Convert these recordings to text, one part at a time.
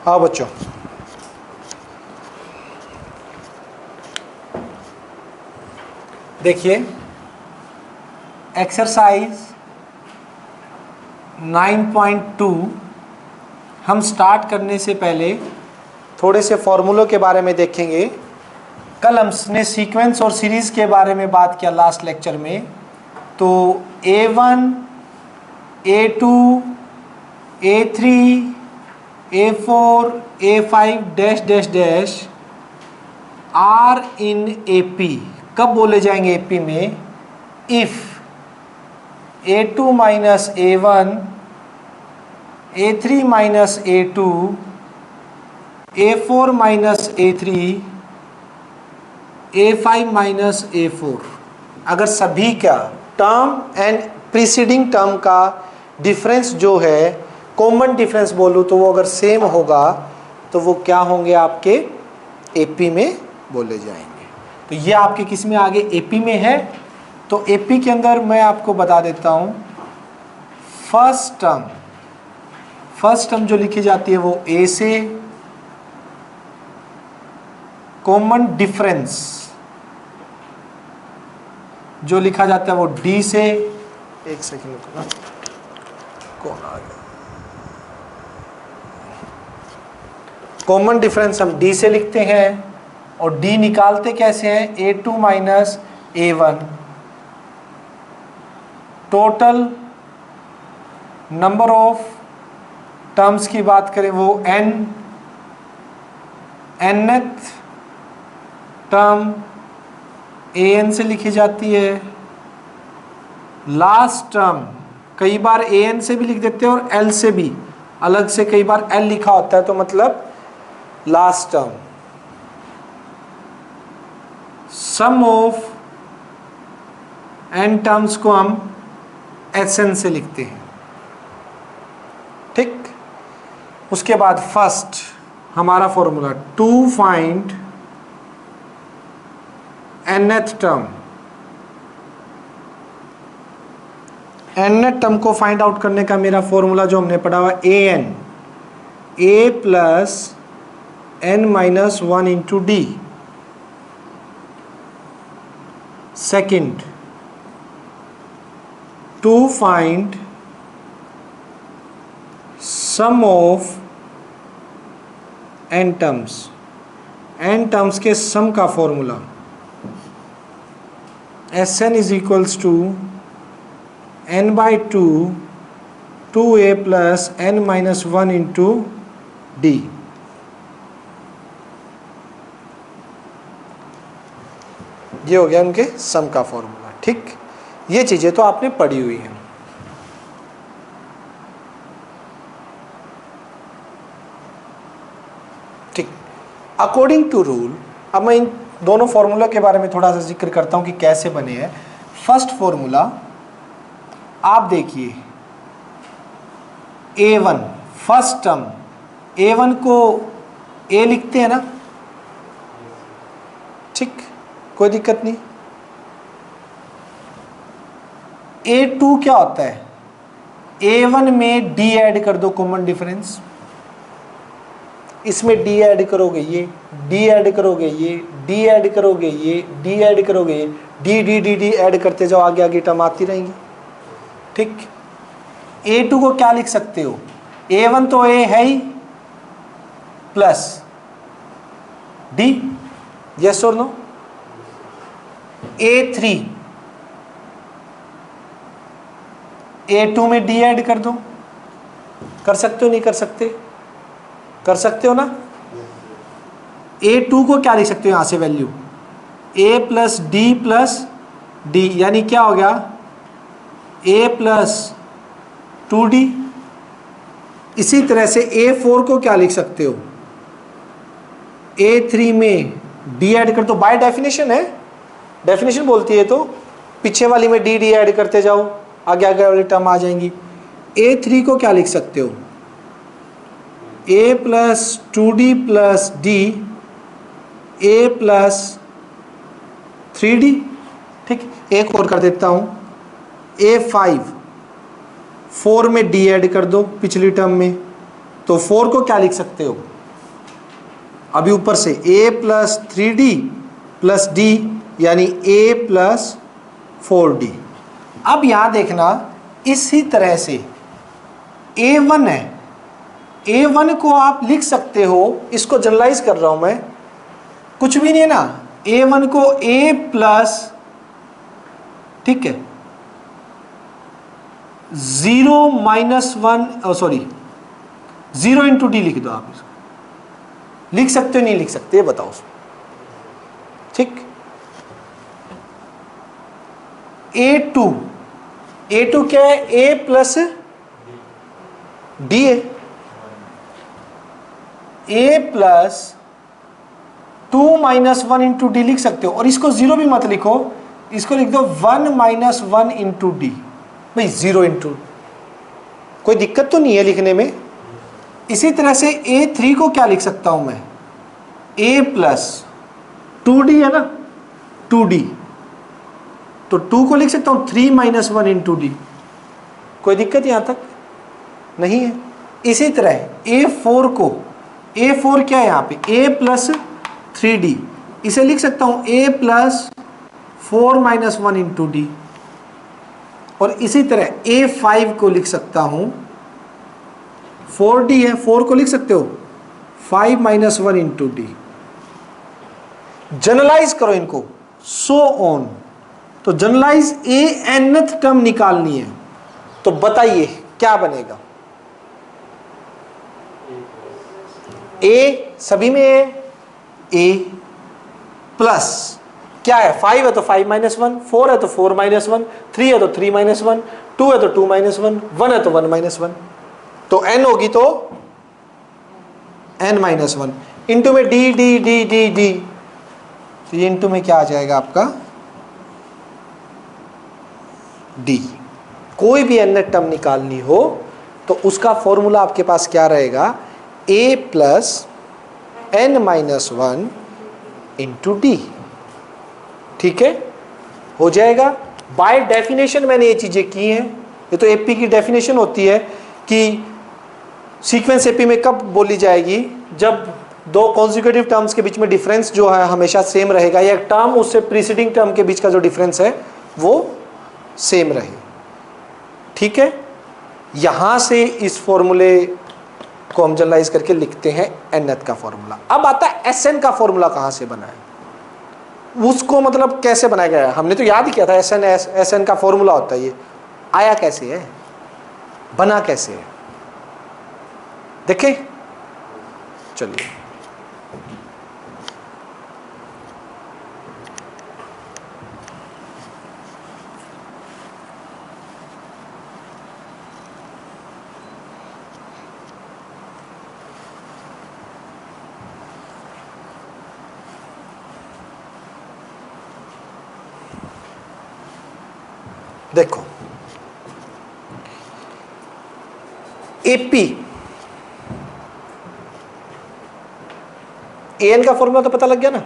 आओ बच्चों, देखिए एक्सरसाइज 9.2 हम स्टार्ट करने से पहले थोड़े से फॉर्मूलों के बारे में देखेंगे। कल हमने सीक्वेंस और सीरीज के बारे में बात किया लास्ट लेक्चर में। तो A1, A2, A3, A4, A5 dash dash dash are in AP। कब बोले जाएंगे AP में? If A2 minus A1, A3 minus A2, A4 minus A3, A5 minus A4। अगर सभी का टर्म एंड प्रीसीडिंग टर्म का डिफरेंस जो है, कॉमन डिफरेंस बोलूँ तो वो अगर सेम होगा तो वो क्या होंगे? आपके AP में बोले जाएंगे। तो ये आपके किस में आगे? AP में है। तो AP के अंदर मैं आपको बता देता हूँ, फर्स्ट टर्म जो लिखी जाती है वो A से, कॉमन डिफरेंस जो लिखा जाता है वो D से। एक सेकंड रुकना, कौन आ गया? कॉमन डिफरेंस हम D से लिखते हैं और D निकालते कैसे हैं? A2 minus A1। Total number of terms की बात करें वो nth टर्म an से लिखी जाती है। लास्ट टर्म कई बार an से भी लिख देते हैं और l से भी, अलग से कई बार l लिखा होता है, तो मतलब last term. Sum of n terms को हम Sn से लिखते हैं, ठीक। उसके बाद फर्स्ट हमारा formula, to find nth term. nth term को फाइंड आउट करने का मेरा फॉर्मूला जो हमने पढ़ा हुआ an, a plus n minus 1 into D. Second, to find sum of n terms, n terms के सम का formula Sn is equals to n by 2 2a plus n minus 1 into d। ये हो गया उनके सम का फॉर्मूला, ठीक। ये चीजें तो आपने पढ़ी हुई हैं। ठीक, अकॉर्डिंग टू रूल, अब मैं इन दोनों फॉर्मूला के बारे में थोड़ा सा जिक्र करता हूं कि कैसे बने हैं। फर्स्ट फॉर्मूला आप देखिए, A1 फर्स्ट टर्म, A1 को A लिखते हैं ना, ठीक, कोई दिक्कत नहीं। A2 क्या होता है? A1 में D ऐड कर दो, कॉमन डिफरेंस। इसमें D ऐड करोगे ये, D ऐड करोगे ये, D ऐड करोगे ये, D ऐड करोगे ये, D ऐड करते जाओ, आगे आगे टर्म आती रहेंगी, ठीक। A2 को क्या लिख सकते हो? A1 तो A है ही, प्लस D, यस और नो। A3, A2 में D ऐड कर दो, कर सकते हो नहीं कर सकते? कर सकते हो ना। A2 को क्या लिख सकते हो यहां से वैल्यू? A प्लस D, यानी क्या हो गया? A plus 2D। इसी तरह से A4 को क्या लिख सकते हो? A3 में D ऐड कर दो, बाय डेफिनेशन है, डेफिनेशन बोलती है, तो पीछे वाली में D ऐड करते जाओ, आगे आगे वाली टर्म आ जाएंगी। A3 को क्या लिख सकते हो? A plus 2D plus D, A plus 3D, ठीक। एक और कर देता हूं, A5, 4 में D ऐड कर दो पिछली टर्म में, तो 4 को क्या लिख सकते हो अभी ऊपर से a plus 3d plus d यानी a प्लस 4d। अब यहां देखना इसी तरह से a1 है, a1 को आप लिख सकते हो, इसको जनरलाइज कर रहा हूं मैं, कुछ भी नहीं है ना, a1 को a प्लस, ठीक है, 0 माइनस 1 सॉरी 0 इंटू डी लिख दो। आप इसको लिख सकते हो नहीं लिख सकते ये बताओ, ठीक। a2 क्या है, a प्लस डी है, a plus 2 minus 1 into D लिख सकते हो, और इसको 0 भी मत लिखो, इसको लिख दो 1 माइनस 1 इंटू डी। भाई 0 इंटू, कोई दिक्कत तो नहीं है लिखने में। इसी तरह से a3 को क्या लिख सकता हूं मैं, a प्लस 2d है ना, 2d, तो 2 को लिख सकता हूं 3 माइनस 1 इंटू डी। कोई दिक्कत यहां तक नहीं है। इसी तरह a4 को, a4 क्या है यहां पे, a प्लस 3d, इसे लिख सकता हूं a plus 4 minus 1 into D. और इसी तरह a5 को लिख सकता हूं, 4d है, 4 को लिख सकते हो 5 माइनस 1 इंटू डी। जनरलाइज करो इनको, सो ऑन। तो जनरलाइज ए nth टर्म निकालनी है, तो बताइए क्या बनेगा। ए सभी में ए प्लस क्या है, 5 है तो 5 माइनस 1, 4 है तो 4 माइनस 1, 3 है तो 3 माइनस 1, 2 है तो 2 माइनस 1, 1 है तो 1 माइनस 1, तो n होगी तो n माइनस 1 इंटू में D D D D D, तो ये इंटू में क्या आ जाएगा आपका d। कोई भी n टर्म निकालनी हो तो उसका फॉर्मूला आपके पास क्या रहेगा, a plus n minus 1 into D, ठीक है, हो जाएगा। बाय डेफिनेशन मैंने ये चीजें की हैं, ये तो एपी की डेफिनेशन होती है कि सीक्वेंस एपी में कब बोली जाएगी, जब दो कॉन्जिक्यूटिव टर्म्स के बीच में डिफरेंस जो है हमेशा सेम रहेगा, या टर्म उससे प्रीसीडिंग टर्म के बीच का जो डिफरेंस है वो सेम रहे, ठीक है। यहां से इस फॉर्मूले को हम जनरलाइज करके लिखते हैं nth का फॉर्मूला। अब आता है Sn का फॉर्मूला कहां से बना है, उसको मतलब कैसे बनाया गया है, हमने तो याद ही किया था Sn का फॉर्मूला होता है, ये आया कैसे है, बना कैसे है, देखें, चलिए। देखो एपी, एन का फॉर्मूला तो पता लग गया ना,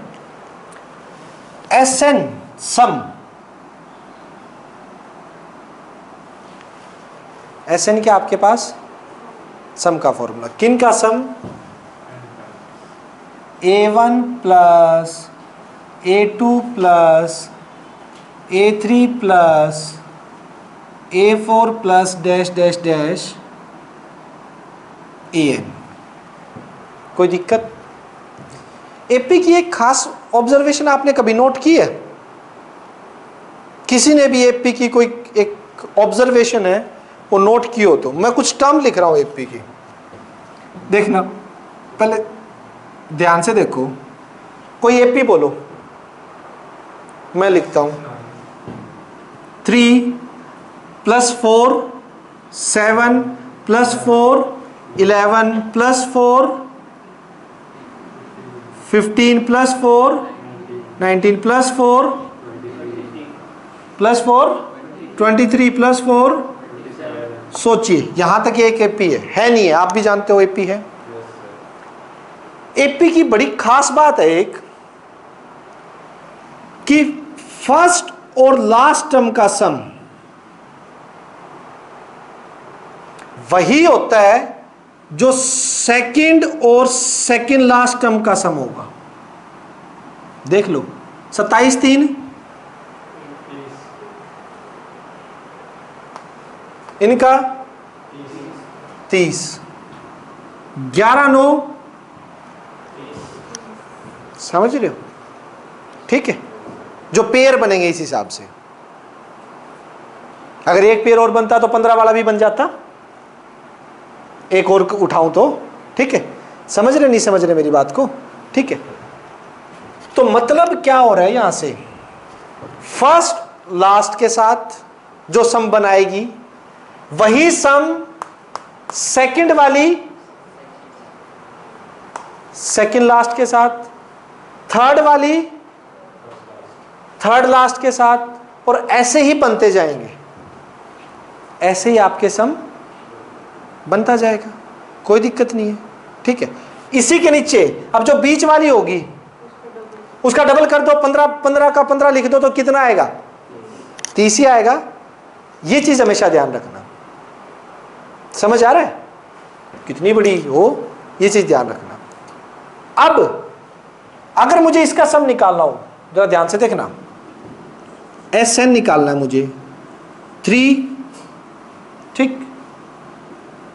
Sn सम, Sn क्या आपके पास, सम का फॉर्मूला, किन का सम, a1 plus a2 plus a3 plus a4 plus dash dash dash an। कोई दिक्कत, एपी की एक खास ऑब्जर्वेशन आपने कभी नोट की है, किसी ने भी एपी की कोई एक ऑब्जर्वेशन है वो नोट की हो तो, मैं कुछ टर्म लिख रहा हूं एपी की, देखना पहले ध्यान से देखो, कोई एपी बोलो, मैं लिखता हूं 3 plus 4 7 plus 4 11 plus 4 15 plus 4 19 plus 4 plus 4 23 plus 4, सोचिए यहां तक एक एपी है नहीं है, आप भी जानते हो एपी है। एपी की बड़ी खास बात है एक, कि फर्स्ट और लास्ट टर्म का सम वही होता है जो सेकंड और सेकंड लास्ट टर्म का सम होगा। देख लो 27 3 इनका 30, 11 9, समझ रहे हो? ठीक है, जो पेयर बनेंगे इस हिसाब से, अगर एक पेयर और बनता तो 15 वाला भी बन जाता, एक और उठाऊं तो। ठीक है, समझ रहे नहीं समझ रहे मेरी बात को? ठीक है, तो मतलब क्या हो रहा है यहां से, फर्स्ट लास्ट के साथ जो सम बनाएगी वही सम सेकंड वाली सेकंड लास्ट के साथ, थर्ड वाली थर्ड लास्ट के साथ, और ऐसे ही बनते जाएंगे, ऐसे ही आपके सम बनता जाएगा, कोई दिक्कत नहीं है। ठीक है, इसी के नीचे अब जो बीच वाली होगी उसका डबल कर दो, 15 15 का 15 लिख दो तो कितना आएगा? 30 ही आएगा। ये चीज हमेशा ध्यान रखना, समझ आ रहा है? कितनी बड़ी हो ये चीज ध्यान रखना। अब अगर मुझे इसका सम निकालना हो, जरा ध्यान से देखना, SN निकालना है मुझे, 3 ठीक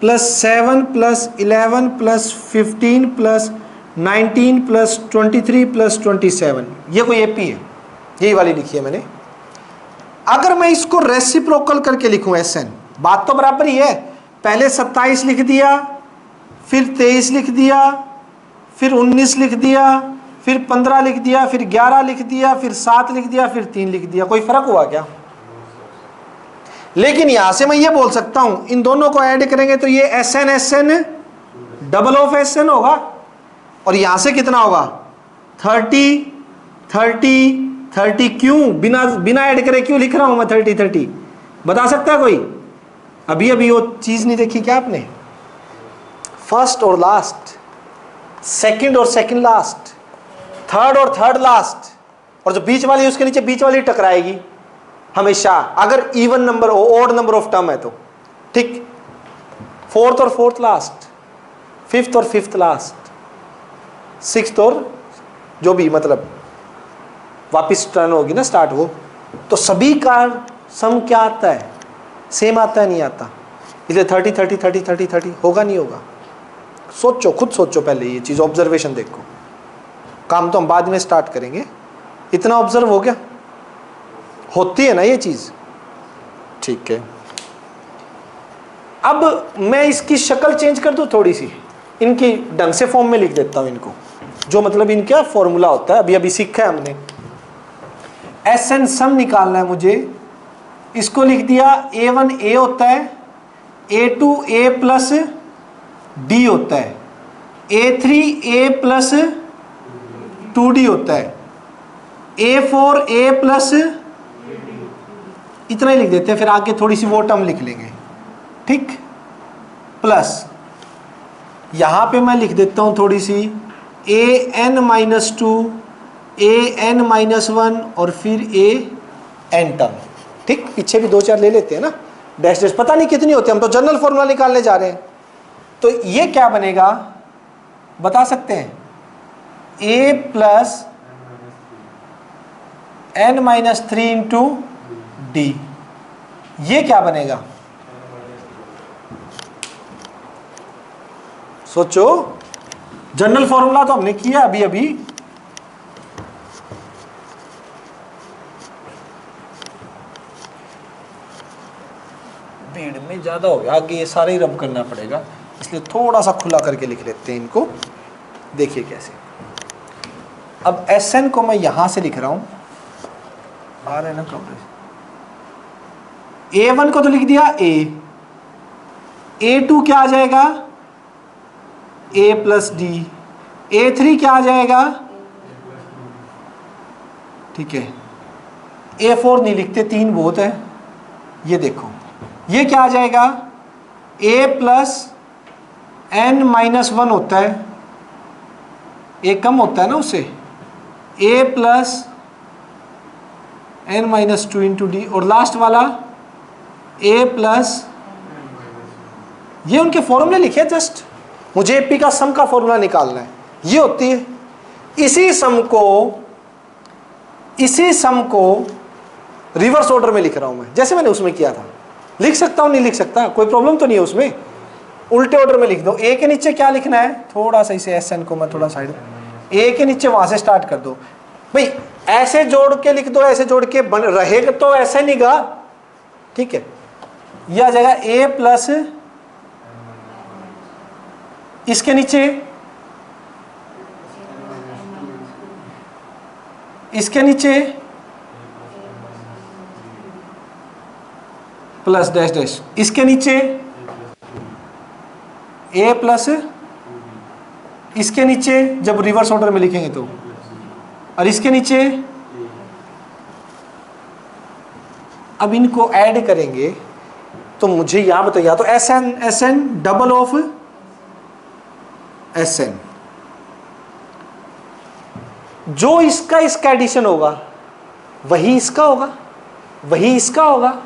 plus 7 plus 11 plus 15 plus 19 plus 23 plus 27, ये कोई AP है, यही वाली लिखी है मैंने। अगर मैं इसको रेसिप्रोकल करके लिखूं SN, बात तो बराबर ही है, पहले 27 लिख दिया, फिर 23 लिख दिया, फिर 19 लिख दिया, फिर 15 लिख दिया, फिर 11 लिख दिया, फिर 7 लिख दिया, फिर 3 लिख दिया, कोई फर्क हुआ क्या? लेकिन यहां से मैं ये बोल सकता हूं, इन दोनों को ऐड करेंगे तो ये SN SN double of SN होगा, और यहां से कितना होगा? 30 30 30। क्यों बिना बिना ऐड करे क्यों लिख रहा हूं मैं 30 30? बता सकता है कोई? अभी अभी वो चीज नहीं देखी क्या आपने? फर्स्ट और लास्ट, सेकंड और सेकंड लास्ट, थर्ड और थर्ड लास्ट, और जो बीच वाली उसके नीचे बीच वाली टकराएगी हमेशा, अगर even number odd number of term है तो। ठीक, फोर्थ और फोर्थ लास्ट, फिफ्थ और फिफ्थ लास्ट, सिक्स्थ और जो भी, मतलब वापिस टर्न होगी ना स्टार्ट वो, तो सभी का सम क्या आता है? सेम आता है, नहीं आता? इसलिए 30 30 30 30 30 होगा नहीं होगा? सोचो, खुद सोचो पहले, ये चीज़ ऑब्जर्वेशन देखो, काम तो हम बाद में स्टार्ट करेंगे। इतना ऑब्जर्व हो गया? होती है ना ये चीज़? ठीक है, अब मैं इसकी शक्ल चेंज कर दूं थोड़ी सी, इनकी ढंग से फॉर्म में लिख देता हूं इनको, जो मतलब इनका फॉर्मूला होता है, अभी अभी सीखा है हमने। SN सम निकालना है मुझे, इसको लिख दिया A1 A होता है, A2 A प्लस D होता है, A3 A प्लस 2D होता है, A4 A प्लस, इतना ही लिख देते हैं, फिर आगे थोड़ी सी वो टर्म लिख लेंगे। ठीक, प्लस यहां पे मैं लिख देता हूं थोड़ी सी AN-2 AN-1 और फिर AN टर्म। ठीक, पीछे भी 2-4 ले लेते हैं ना, डैश डैश, पता नहीं कितनी होती है, हम तो जनरल फॉर्मूला निकालने जा रहे हैं। तो ये क्या बनेगा बता सकते हैं? A plus N-3 into D, ये क्या बनेगा? सोचो, जनरल फॉर्मूला तो हमने किया अभी अभी, भीड़ में ज्यादा हो गया, आगे ये सारे ही रब करना पड़ेगा, इसलिए थोड़ा सा खुला करके लिख लेते हैं इनको। देखिए कैसे, अब SN को मैं यहां से लिख रहा हूं, आ रहा है ना कवरेज। A1 को तो लिख दिया A, A2 क्या आ जाएगा? A प्लस D, A3 क्या आ जाएगा? ठीक है, A4 नहीं लिखते, 3 बहुत है। ये देखो, ये क्या आ जाएगा? A प्लस N-1 होता है, A कम होता है ना उससे, A plus N-2 into D, और लास्ट वाला A प्लस, ये उनके फॉर्मूले लिखे जस्ट, मुझे एपी का सम का फॉर्मूला निकालना है, ये होती है। इसी सम को रिवर्स ऑर्डर में लिख रहा हूं मैं, जैसे मैंने उसमें किया था। लिख सकता हूं, नहीं लिख सकता, कोई प्रॉब्लम तो नहीं है उसमें। उल्टे ऑर्डर में लिख दो। ए के नीचे क्या लिखना है, थोड़ा सा इसे एस एन को मैं थोड़ा साइड, ए के नीचे वहां से स्टार्ट कर दो भाई, ऐसे जोड़ के लिख दो, ऐसे जोड़ के बन रहेगा तो ऐसे नहीं गा, ठीक है। यह आ जाएगा ए प्लस इसके नीचे, इसके नीचे प्लस डैश डैश, इसके नीचे ए प्लस इसके नीचे, जब रिवर्स ऑर्डर में लिखेंगे तो, और इसके नीचे। अब इनको ऐड करेंगे तो मुझे यहां बताइए, या तो S N double of S N, जो इसका एडिशन होगा वही इसका होगा, वही इसका होगा,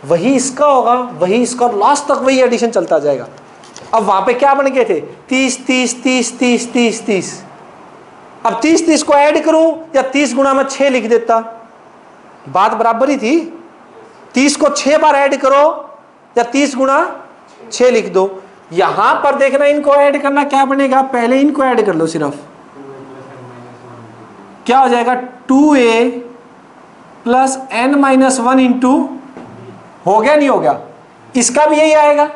वही इसका होगा, वही इसका, और लास्ट तक वही एडिशन चलता जाएगा। अब वहां पे क्या बन गए थे, 30 30 30 30 30 30। अब 30 30 को ऐड करूं या 30 गुणा में 6 लिख देता, बात बराबर ही थी। 30 को 6 बार ऐड करो या 30 गुणा 6 लिख दो। यहां पर देखना, इनको ऐड करना क्या बनेगा, पहले इनको ऐड कर लो सिर्फ, क्या हो जाएगा 2a plus n minus 1 into, हो गया नहीं हो गया, इसका भी यही आएगा,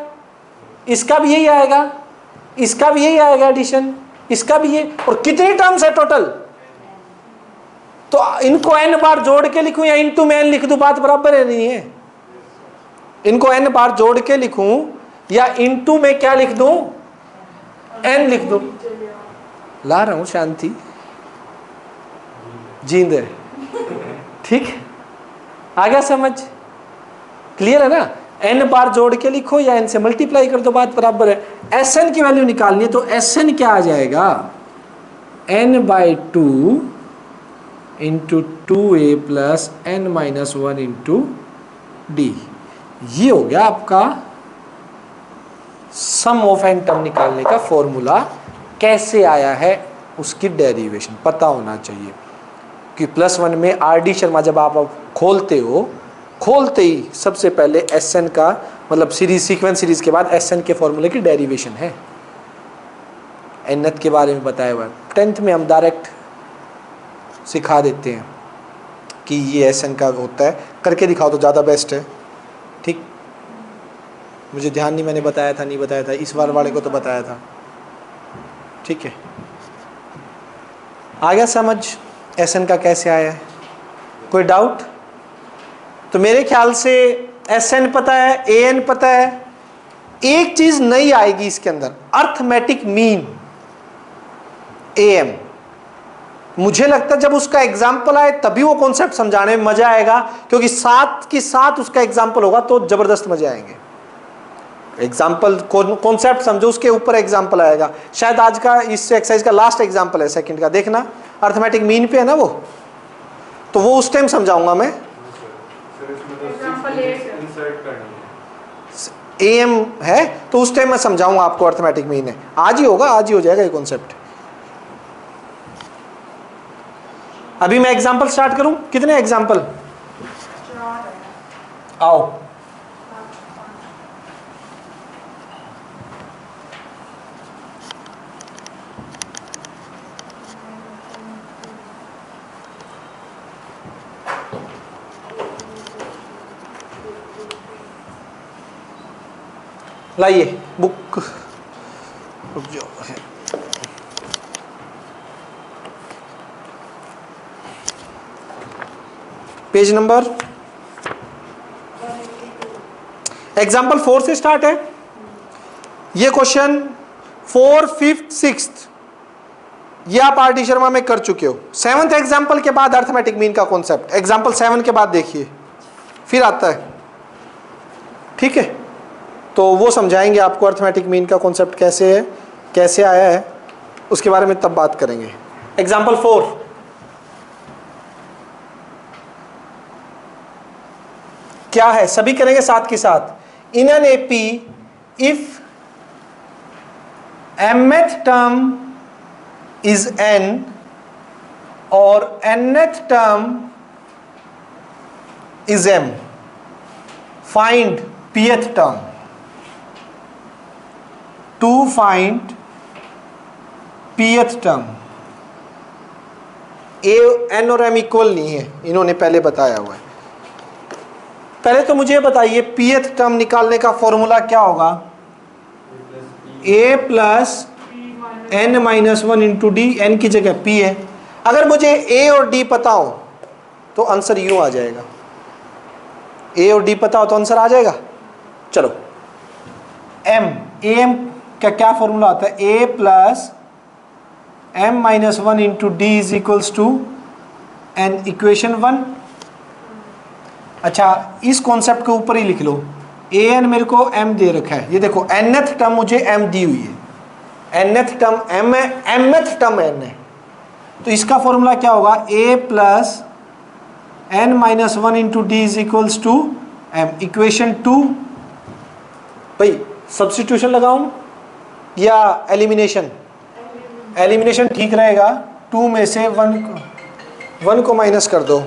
इसका भी यही आएगा, इसका भी यही आएगा एडिशन, इसका भी ये, और कितनी टर्म्स है टोटल। तो इनको n बार जोड़ के लिखूं या इनटू में n लिख दूं, बात बराबर है नहीं है। इनको n बार जोड़ के लिखूं या इनटू में क्या लिख दूं, n लिख दूं। ला रहा हूं शांति, जींद है, ठीक, आ गया समझ, क्लियर है ना। n बार जोड़ के लिखो या n से मल्टीप्लाई कर दो, बात बराबर है। एस एन की वैल्यू निकालनी है तो एस एन क्या आ जाएगा, n/2 into 2a plus n minus 1 into D. ये हो गया आपका सम ऑफ एन टर्म निकालने का फॉर्मूला। कैसे आया है उसकी डेरिवेशन पता होना चाहिए कि +1 में आर डी शर्मा जब आप खोलते हो, खोलते ही सबसे पहले एस एन का मतलब सीरीज, सीक्वेंस सीरीज के बाद एस एन के फॉर्मूले की डेरिवेशन है। एनथ के बारे में बताया हुआ है, 10th में हम डायरेक्ट सिखा देते हैं कि ये एस एन का होता है, करके दिखाओ तो ज़्यादा बेस्ट है, ठीक। मुझे ध्यान नहीं मैंने बताया था नहीं बताया था, इस बार वाले को तो बताया था, ठीक है। आ गया समझ एस एन का कैसे आया है, कोई डाउट। तो मेरे ख्याल से एस एन पता है, ए एन पता है। एक चीज नई आएगी इसके अंदर, अर्थमेटिक मीन, ए एम। मुझे लगता है जब उसका एग्जाम्पल आए तभी वो कॉन्सेप्ट समझाने में मजा आएगा, क्योंकि साथ के साथ उसका एग्जाम्पल होगा तो जबरदस्त मजे आएंगे। एग्जाम्पल कॉन्सेप्ट समझो, उसके ऊपर एग्जाम्पल आएगा। शायद आज का इस एक्सरसाइज का लास्ट एग्जाम्पल है सेकंड का, देखना अर्थमेटिक मीन पे है ना वो, तो वो उस टाइम समझाऊंगा मैं। एम है तो उस टाइम मैं समझाऊंगा आपको अर्थमेटिक मीन है। आज ही होगा, आज ही हो जाएगा ये कॉन्सेप्ट। अभी मैं एग्जाम्पल स्टार्ट करूं, कितने एग्जाम्पल, आओ। लाइए बुक, रुक जाओ। पेज नंबर, एग्जाम्पल 4 से स्टार्ट है ये क्वेश्चन। 4, 5th, 6th ये आप आर डी शर्मा में कर चुके हो। 7th एग्जाम्पल के बाद अर्थमेटिक मीन का कॉन्सेप्ट, एग्जाम्पल 7 के बाद देखिए फिर आता है, ठीक है। तो वो समझाएंगे आपको अर्थमेटिक मीन का कॉन्सेप्ट कैसे है, कैसे आया है, उसके बारे में तब बात करेंगे। एग्जाम्पल 4, क्या है सभी करेंगे साथ के साथ। In an AP if mth term is n और nth term is m. Find pth term. To find pth term. a n और m इक्वल नहीं है, इन्होंने पहले बताया हुआ है. पहले तो मुझे बताइए pth टर्म निकालने का फॉर्मूला क्या होगा? a plus n minus one into D. n की जगह p है. अगर मुझे a और d पता हो तो आंसर यूं आ जाएगा. a और d पता हो तो आंसर आ जाएगा. चलो m am का क्या फॉर्मूला होता है? a plus m minus one into D is equals to n. Equation 1. अच्छा, इस कॉन्सेप्ट के ऊपर ही लिख लो. ए एन मेरे को m दे रखा है. ये देखो nth टर्म मुझे m दी हुई है. nth टर्म m है, mth टर्म n है. तो इसका फॉर्मूला क्या होगा? a plus n minus one into D is equals to m. Equation 2. भाई सब्स्टिट्यूशन लगाऊं या एलिमिनेशन? एलिमिनेशन ठीक रहेगा. 2 में से 1 को माइनस कर दो.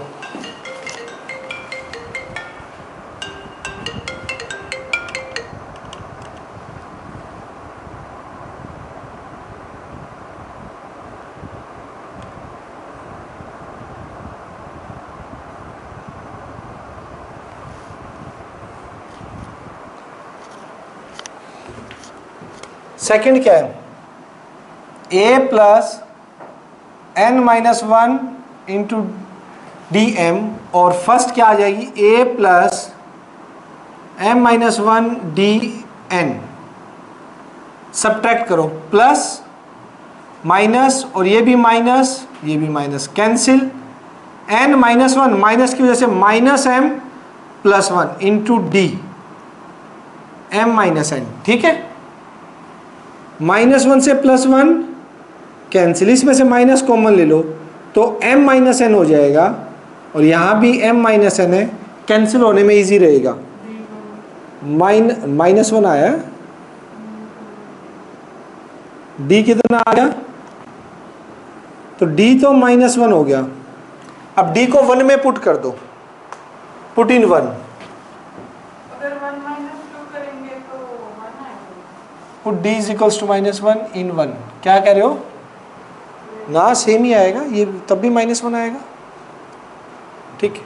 सेकंड क्या है? a plus n minus one into D M. और फर्स्ट क्या आ जाएगी? a plus m minus one D N. Subtract करो. प्लस माइनस और ये भी माइनस, ये भी minus, cancel. n minus one minus की वजह से minus m plus one into D m minus n. ठीक है. माइनस वन से प्लस वन कैंसिल, इसमें से माइनस कॉमन ले लो तो m माइनस एन हो जाएगा. और यहाँ भी m माइनस एन है, कैंसिल होने में इजी रहेगा. माइनस वन आया. d कितना आ गया? तो d तो माइनस वन हो गया. अब d को 1 में पुट कर दो. Put in 1. Put d is equals to minus one in 1. क्या कह रहे हो? ना सेम ही आएगा, ये तब भी माइनस वन आएगा. ठीक है.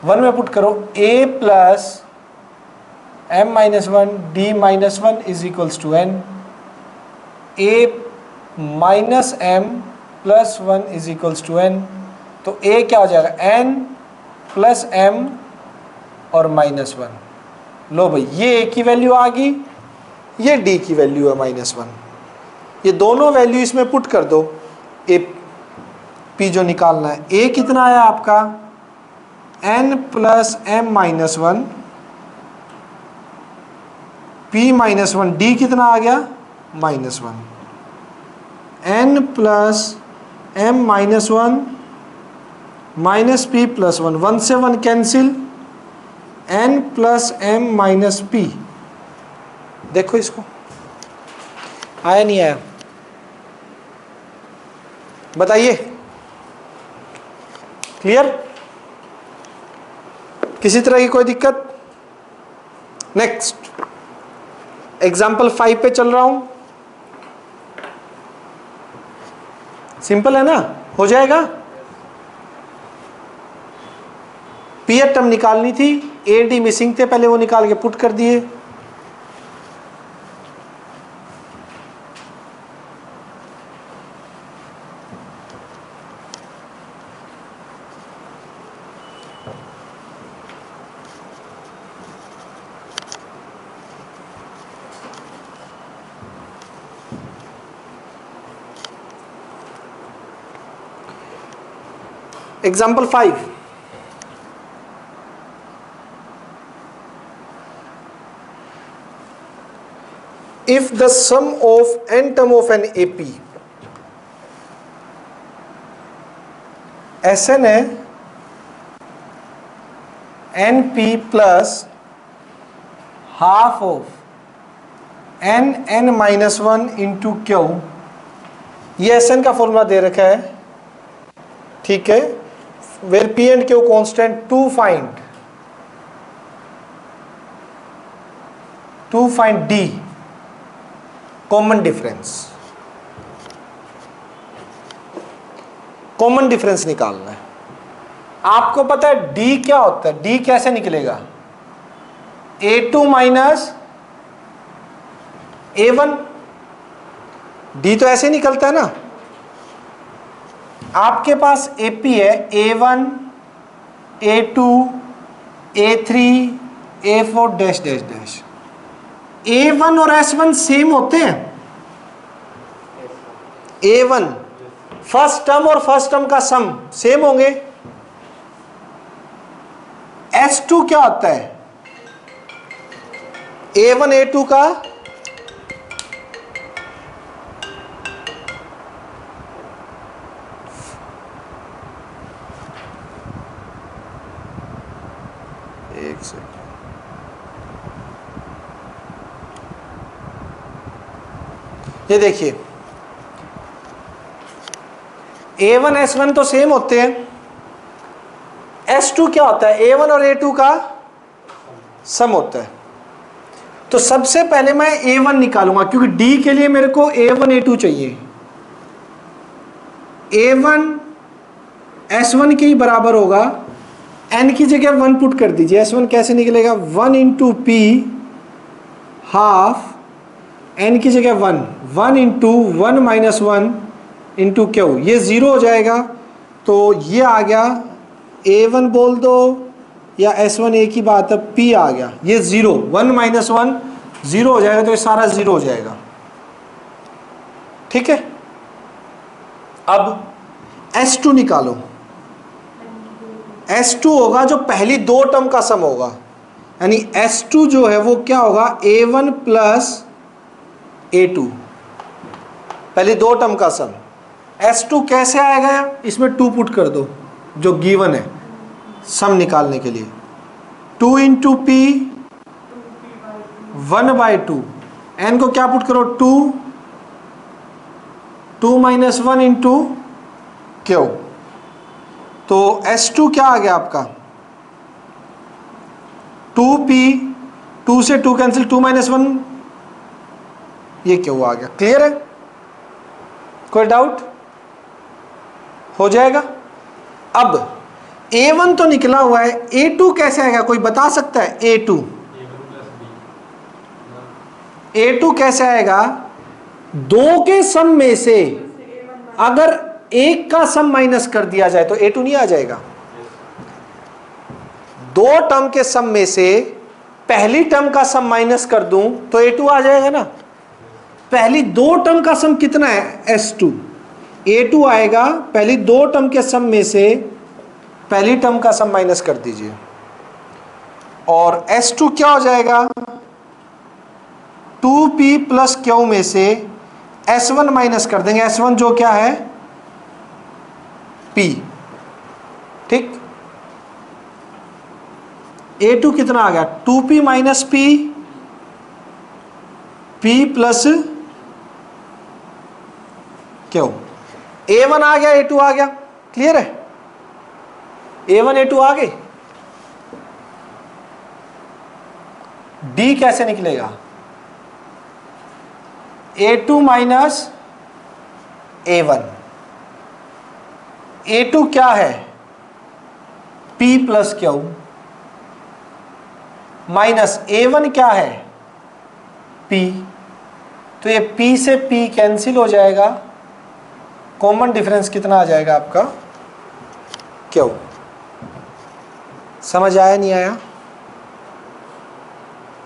1 में पुट करो. a plus m minus one D minus one is equals to n. a minus m plus one is equals to n. तो a क्या हो जाएगा? n प्लस m और माइनस वन. लो भाई, ये a की वैल्यू आ गई, ये d की वैल्यू है माइनस वन. ये दोनों वैल्यू इसमें पुट कर दो. ए p जो निकालना है, a कितना आया आपका? n plus m minus one. p minus one. d कितना आ गया? Minus one. n plus m minus one minus p plus one. 1 से 1 cancel. n plus m minus p. देखो इसको, आया नहीं आया? बताइए. क्लियर? किसी तरह की कोई दिक्कत? नेक्स्ट एग्जाम्पल 5 पे चल रहा हूं. सिंपल है ना? हो जाएगा. पीएच टर्म निकालनी थी, ए डी मिसिंग थे, पहले वो निकाल के पुट कर दिए. Example 5. If the sum of n term of an AP Sn है np plus half of n minus one into Q, ये एस एन का फॉर्मूला दे रखा है, ठीक है। Where P and Q constant, to find the common difference, common difference निकालना है। आपको पता है डी क्या होता है, डी कैसे निकलेगा, A2 माइनस A1, डी तो ऐसे निकलता है ना। आपके पास AP है A1 A2 A3 A4 dash dash dash, A1 और S1 सेम होते हैं। A1 फर्स्ट टर्म और फर्स्ट टर्म का सम सेम होंगे। S2 क्या होता है, A1 A2 का एक सेकंड, ये देखिए A1 S1 तो सेम होते हैं, S2 क्या होता है, A1 और A2 का सम होता है। तो सबसे पहले मैं A1 निकालूंगा, क्योंकि D के लिए मेरे को A1 A2 चाहिए। A1 S1 के ही बराबर होगा, n की जगह 1 पुट कर दीजिए। S1 कैसे निकलेगा, 1 इंटू पी हाफ, n की जगह 1 इंटू 1 माइनस 1 इंटू क्यू, ये 0 हो जाएगा। तो ये आ गया A1 बोल दो या S1 एक ही बात है, P आ गया, ये 0, 1 माइनस 1 0 हो जाएगा, तो ये सारा 0 हो जाएगा, ठीक है। अब S2 निकालो, S2 होगा जो पहली दो टर्म का सम होगा, यानी S2 जो है वो क्या होगा, A1 प्लस A2, पहली दो टर्म का सम। S2 कैसे आएगा, इसमें 2 पुट कर दो जो गिवन है सम निकालने के लिए, 2 इंटू पी 1/2, n को क्या पुट करो 2 माइनस 1 इंटू क्यू, तो S2 क्या आ गया आपका 2p, 2 से 2 कैंसिल, 2 माइनस 1 ये क्यू आ गया। क्लियर है, कोई डाउट हो जाएगा। अब A1 तो निकला हुआ है, A2 कैसे आएगा, कोई बता सकता है। A2 कैसे आएगा, दो के सम में से अगर एक का सम माइनस कर दिया जाए तो A2 नहीं आ जाएगा। दो टर्म के सम में से पहली टर्म का सम माइनस कर दूं तो A2 आ जाएगा ना। पहली दो टर्म का सम कितना है, S2, A2 आएगा, पहली दो टर्म के सम में से पहली टर्म का सम माइनस कर दीजिए, और S2 क्या हो जाएगा, 2p प्लस क्यू में से S1 माइनस कर देंगे, S1 जो क्या है P, ठीक। A2 कितना आ गया, 2p minus p, p plus Q, A1 आ गया, A2 आ गया। क्लियर है, A1 A2 आ गए। D कैसे निकलेगा, A2 माइनस A1, A2 क्या है P plus Q, minus A1 क्या है P, तो ये P से P कैंसिल हो जाएगा, कॉमन डिफरेंस कितना आ जाएगा आपका क्यू। समझ आया नहीं आया,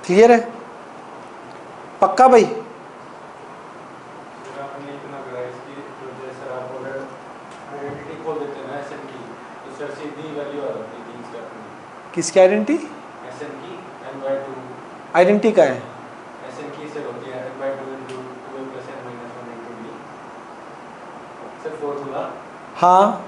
क्लियर है, पक्का भाई। किसकी आइडेंटिटी, आइडेंटिटी का है, हाँ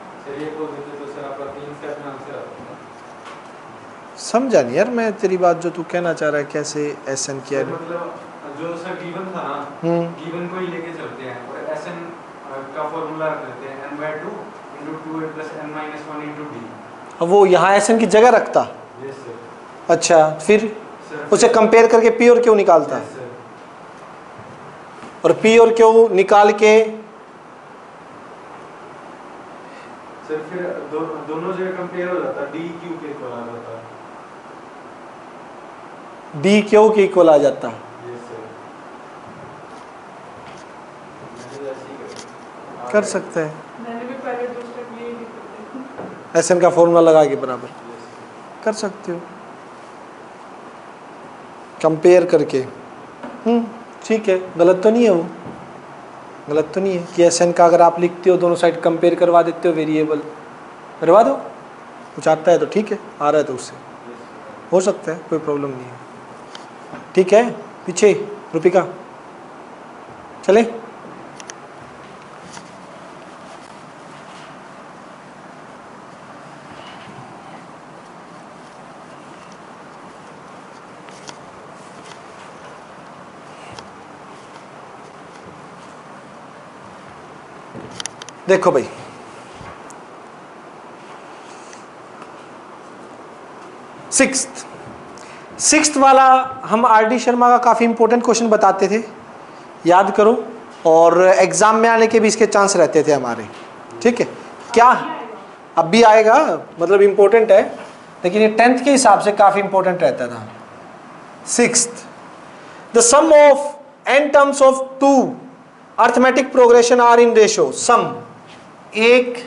समझा नहीं यार मैं तेरी बात, जो तू कहना चाह रहा है कैसे एस एन किया, मतलब जो सर गिवन था ना, गिवन को ही लेके चलते हैं और Sn का फॉर्मूला रख लेते हैं n/2 × 2a + n-1 × d। अब वो यहाँ Sn की जगह रखता। Yes sir. अच्छा, फिर सर उसे कंपेयर करके P और Q निकालता। Yes sir. और P और Q निकाल के सर फिर दोनों जगह कंपेयर हो जाता, d q के इक्वल आ जाता। D Q के इक्वल आ जाता। Yes sir. मैंने ऐसे ही कर सकते हैं मैंने भी पहले 2 स्टेप लिए ही थे। Sn का फॉर्मूला लगा के बराबर कर सकते हो कंपेयर करके। ठीक है, गलत तो नहीं है वो, गलत तो नहीं है कि Sn का अगर आप लिखते हो दोनों साइड कंपेयर करवा देते हो, वेरिएबल करवा दो, कुछ आता है तो ठीक है, आ रहा है तो उससे हो सकता है, कोई प्रॉब्लम नहीं है। ठीक है, पीछे रूपिका चले। देखो भाई, सिक्स्थ वाला हम आर.डी. शर्मा का काफ़ी इंपॉर्टेंट क्वेश्चन बताते थे, याद करो, और एग्जाम में आने के भी इसके चांस रहते थे हमारे। ठीक है, क्या अब भी आएगा, मतलब इंपॉर्टेंट है, लेकिन ये 10th के हिसाब से काफ़ी इंपॉर्टेंट रहता था। Sixth, the sum of n terms of 2 arithmetic progression are in ratio. Sum, एक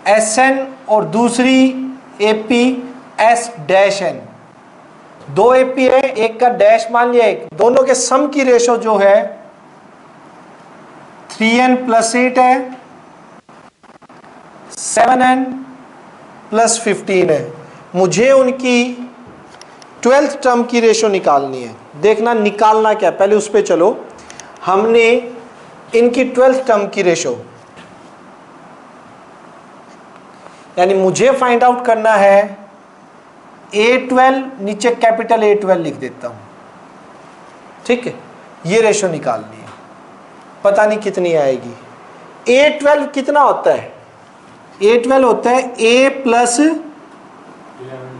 Sn और दूसरी AP S-n, 2 AP है, एक का डैश मान लिया, एक दोनों के सम की रेशो जो है 3n + 8 है, 7n + 15 है। मुझे उनकी 12th टर्म की रेशो निकालनी है। देखना निकालना क्या, पहले उस पे चलो। हमने इनकी 12th टर्म की रेशो, यानी मुझे फाइंड आउट करना है A12, नीचे कैपिटल A12 लिख देता हूं। ठीक है, ये रेशो निकालनी है, पता नहीं कितनी आएगी। A12 कितना होता है? A12 होता है A +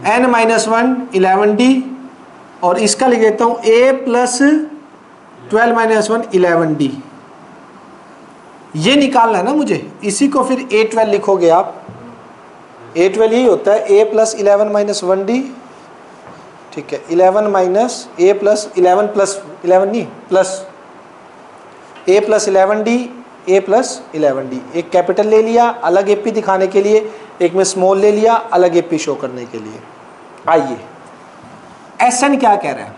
n-1 11D, और इसका लिख देता हूं A + 12 - 1 11D। ये निकालना है ना मुझे, इसी को फिर A12 लिखोगे आप। A12 ही होता है A + 11 - 1D। ठीक है, 11 माइनस A + 11 + 11 नहीं, plus A + 11D, A + 11D। एक कैपिटल ले लिया अलग AP दिखाने के लिए, एक में स्मॉल ले लिया अलग AP शो करने के लिए। आइए, Sn क्या कह रहा है?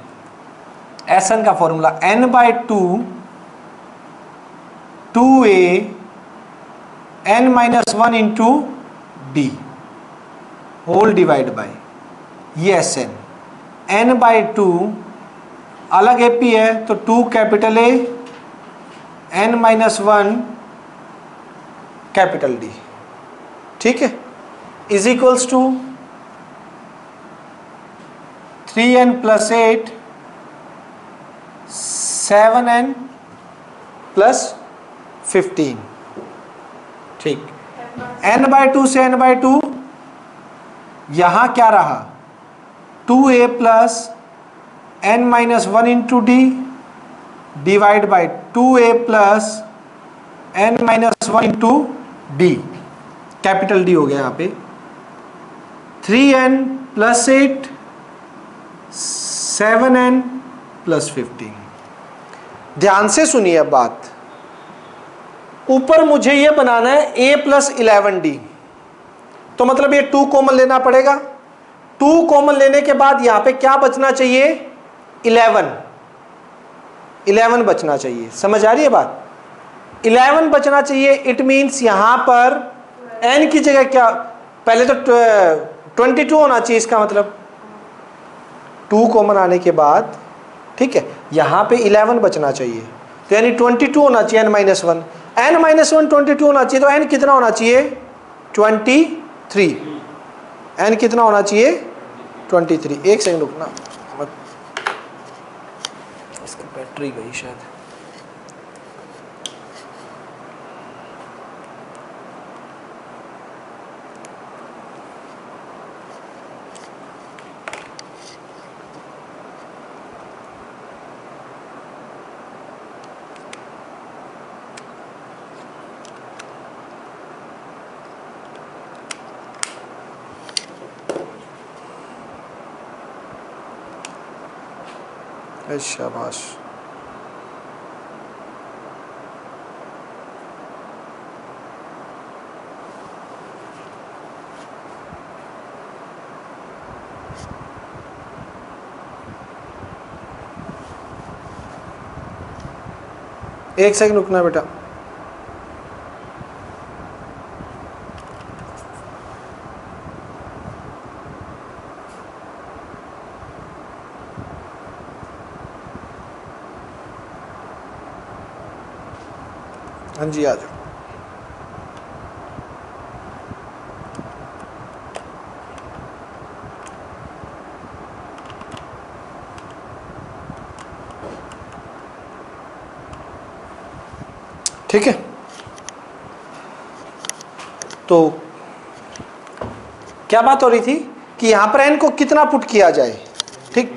Sn का formula n/2 2a n-1 × d whole divide by, ये Sn। n/2 अलग AP है तो 2 capital A, n-1 capital D। ठीक है, is equals to 3n + 8 7n + 15। ठीक, n/2 से n/2 यहां क्या रहा? 2a + n-1 × d divide by 2a + n-1 × d, capital D हो गया यहाँ पे। 3n + 8 7n + 15। ध्यान से सुनिए अब बात, ऊपर मुझे ये बनाना है A + 11D, तो मतलब ये 2 कॉमन लेना पड़ेगा। 2 कॉमन लेने के बाद यहां पे क्या बचना चाहिए? 11 बचना चाहिए। समझ आ रही है बात? 11 बचना चाहिए। इट मींस यहां पर n की जगह क्या, पहले तो 22 होना चाहिए, इसका मतलब 2 कॉमन आने के बाद, ठीक है, यहां पे 11 बचना चाहिए, तो यानी 22 होना चाहिए, n-1 n-1 22 होना चाहिए, तो n कितना होना चाहिए? 23। n कितना होना चाहिए? 23। एक सेकंड रुकना, बैटरी गई शायद। शाबाश। एक सेकंड रुकना बेटा। हाँ जी आ जाओ। ठीक है, तो क्या बात हो रही थी कि यहां पर n को कितना पुट किया जाए। ठीक,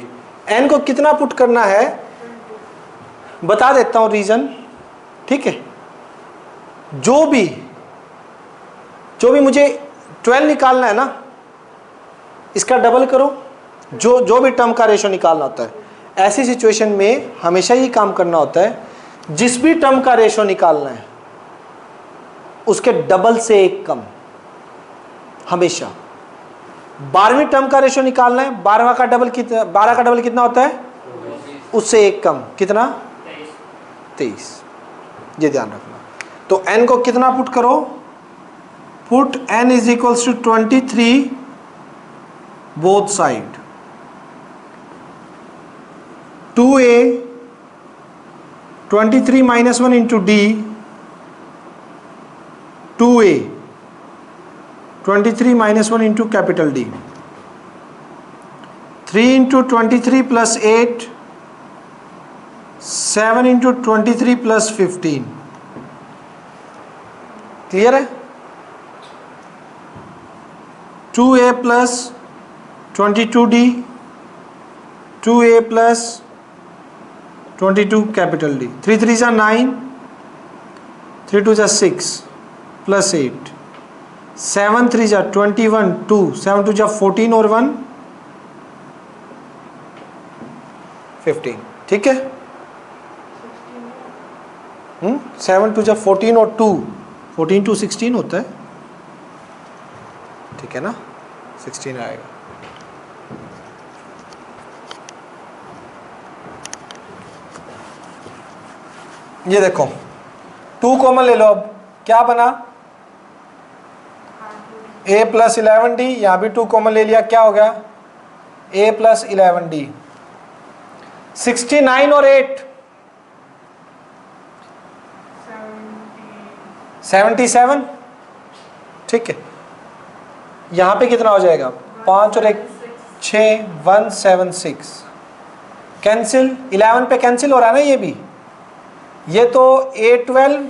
n को कितना पुट करना है बता देता हूं रीजन। ठीक है, जो भी मुझे 12 निकालना है ना, इसका डबल करो। जो भी टर्म का रेशो निकालना होता है, ऐसी सिचुएशन में हमेशा ही काम करना होता है, जिस भी टर्म का रेशो निकालना है उसके डबल से एक कम। हमेशा 12वीं टर्म का रेशो निकालना है, 12 का डबल कितना होता है, उससे एक कम। कितना? 23। ये ध्यान रखना। तो n को कितना पुट करो, put n is equals to 23 both side. 2a 23 minus 1 into d, 2a 23 minus 1 into capital D, 3 into 23 plus 8, 7 into 23 plus 15। Clear है? 2a plus 22d, 2a plus 22 capital D, 3 3s are 9, 3 2s are 6 plus 8, 7 3s are 21, 2 7 2s are 14 और 1 15। ठीक है, 7 2s are 14 और 2 14 to 16 होता है। ठीक है ना, 16 आएगा। ये देखो 2 कॉमन ले लो। अब क्या बना, a प्लस 11d, यहां भी 2 कॉमन ले लिया, क्या हो गया a प्लस 11d। 69 और 8 77। ठीक है, यहां पे कितना हो जाएगा, 5 और 1 6, 176 कैंसिल। 11 पे कैंसिल हो रहा है ना, ये भी। ये तो A12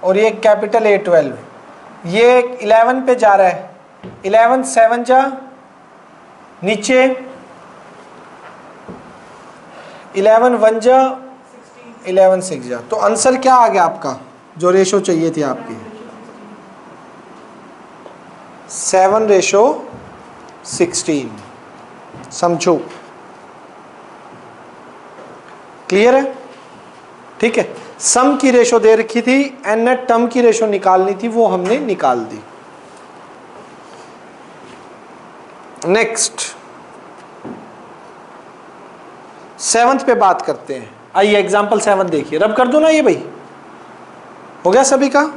और ये कैपिटल A12, ये 11 पे जा रहा है। 11 7 जा नीचे, 11 1 जा 11 6 जा। तो आंसर क्या आ गया आपका, जो रेशो चाहिए थी आपकी, 7:16। समझो, क्लियर है? ठीक है, सम की रेशो दे रखी थी, एन नेट टर्म की रेशो निकालनी थी, वो हमने निकाल दी। नेक्स्ट 7th पे बात करते हैं। आइए एग्जांपल 7 देखिए। रब कर दो ना, ये भाई हो गया सभी का।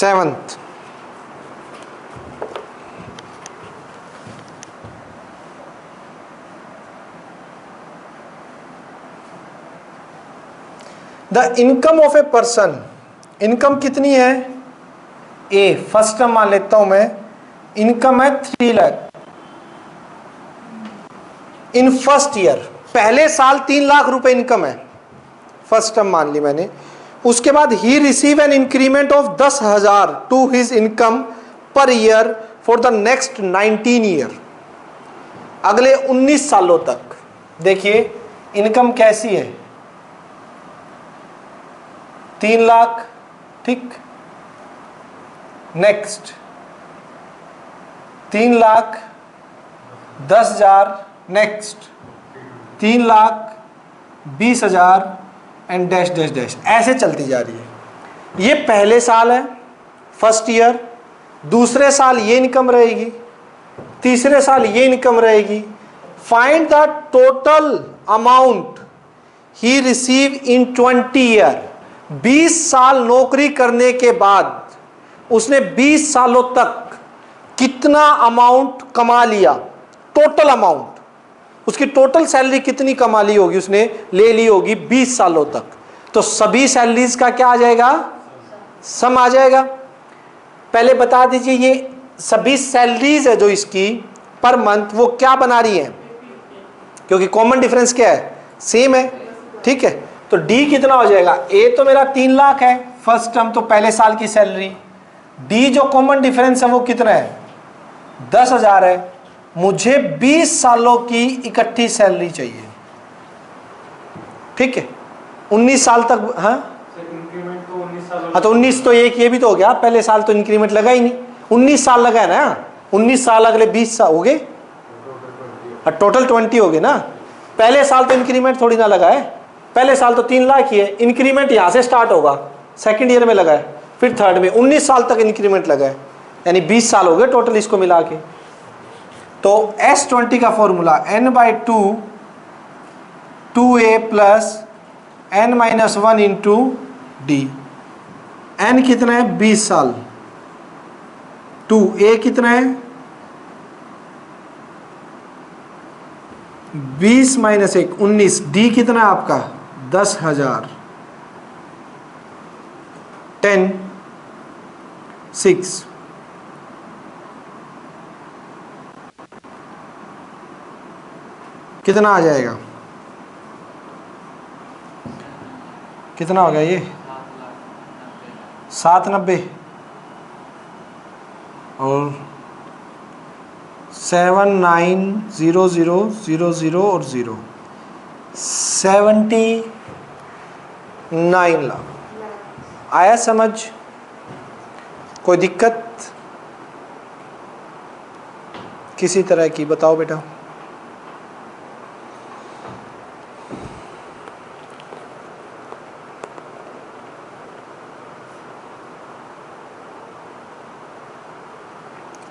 7th, the income of a person, income कितनी है ए, फर्स्ट टर्म मान लेता हूं मैं, इनकम है 3 लाख इन फर्स्ट ईयर, पहले साल 3 लाख रुपए इनकम है, फर्स्ट टर्म मान ली मैंने। उसके बाद ही receive an increment of 10,000 to his income per year for the next 19 year, अगले 19 सालों तक। देखिए इनकम कैसी है, 3 लाख, ठीक, next 3,10,000, next 3,20,000 and dash dash dash, ऐसे चलती जा रही है। ये पहले साल है, फर्स्ट ईयर, दूसरे साल ये इनकम रहेगी, तीसरे साल ये इनकम रहेगी। Find the total amount he receive in 20 year, 20 साल नौकरी करने के बाद उसने 20 सालों तक कितना अमाउंट कमा लिया, टोटल अमाउंट, उसकी टोटल सैलरी कितनी कमा ली होगी, उसने ले ली होगी 20 सालों तक। तो सभी सैलरीज का क्या आ जाएगा, सम आ जाएगा। पहले बता दीजिए ये सभी सैलरीज है जो इसकी पर मंथ, वो क्या बना रही है, क्योंकि कॉमन डिफरेंस क्या है, सेम है, ठीक है। तो डी कितना हो जाएगा, ए तो मेरा 3 लाख है फर्स्ट टर्म, तो पहले साल की सैलरी। डी जो कॉमन डिफरेंस है वो कितना है, 10,000 है। मुझे 20 सालों की इकट्ठी सैलरी चाहिए, ठीक है, 19 साल तक। हाँ इंक्रीमेंट तो 19 साल, हाँ तो 19 तो एक ये भी तो हो गया, पहले साल तो इंक्रीमेंट लगा ही नहीं, 19 साल लगा है ना, 19 साल अगले 20 साल हो गए, टोटल 20 हो गए ना। पहले साल तो इंक्रीमेंट थोड़ी ना लगा है, पहले साल तो 3 लाख ही है, इंक्रीमेंट यहाँ से स्टार्ट होगा, सेकेंड ईयर में लगा है, फिर थर्ड में 19 साल तक इंक्रीमेंट लगा है, यानी 20 साल हो गए टोटल इसको मिला के। तो S20 का formula n/2 2a plus n-1 into D. n कितना है 20 साल, 2a कितना है 20 - 1 19, डी कितना है आपका 10,000, 10 6 कितना आ जाएगा, कितना हो गया ये 790 और 790000 और 0 79 लाख। आया समझ, कोई दिक्कत किसी तरह की, बताओ बेटा।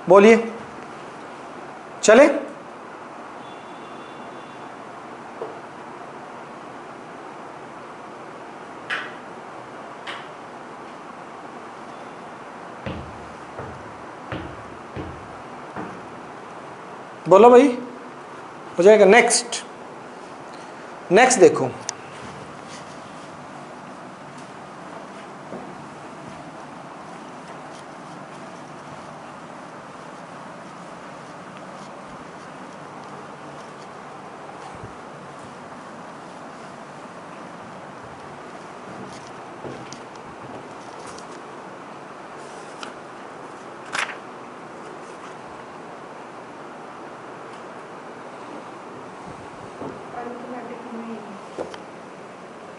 बोलिए, चले। बोलो भाई, हो जाएगा। नेक्स्ट देखो,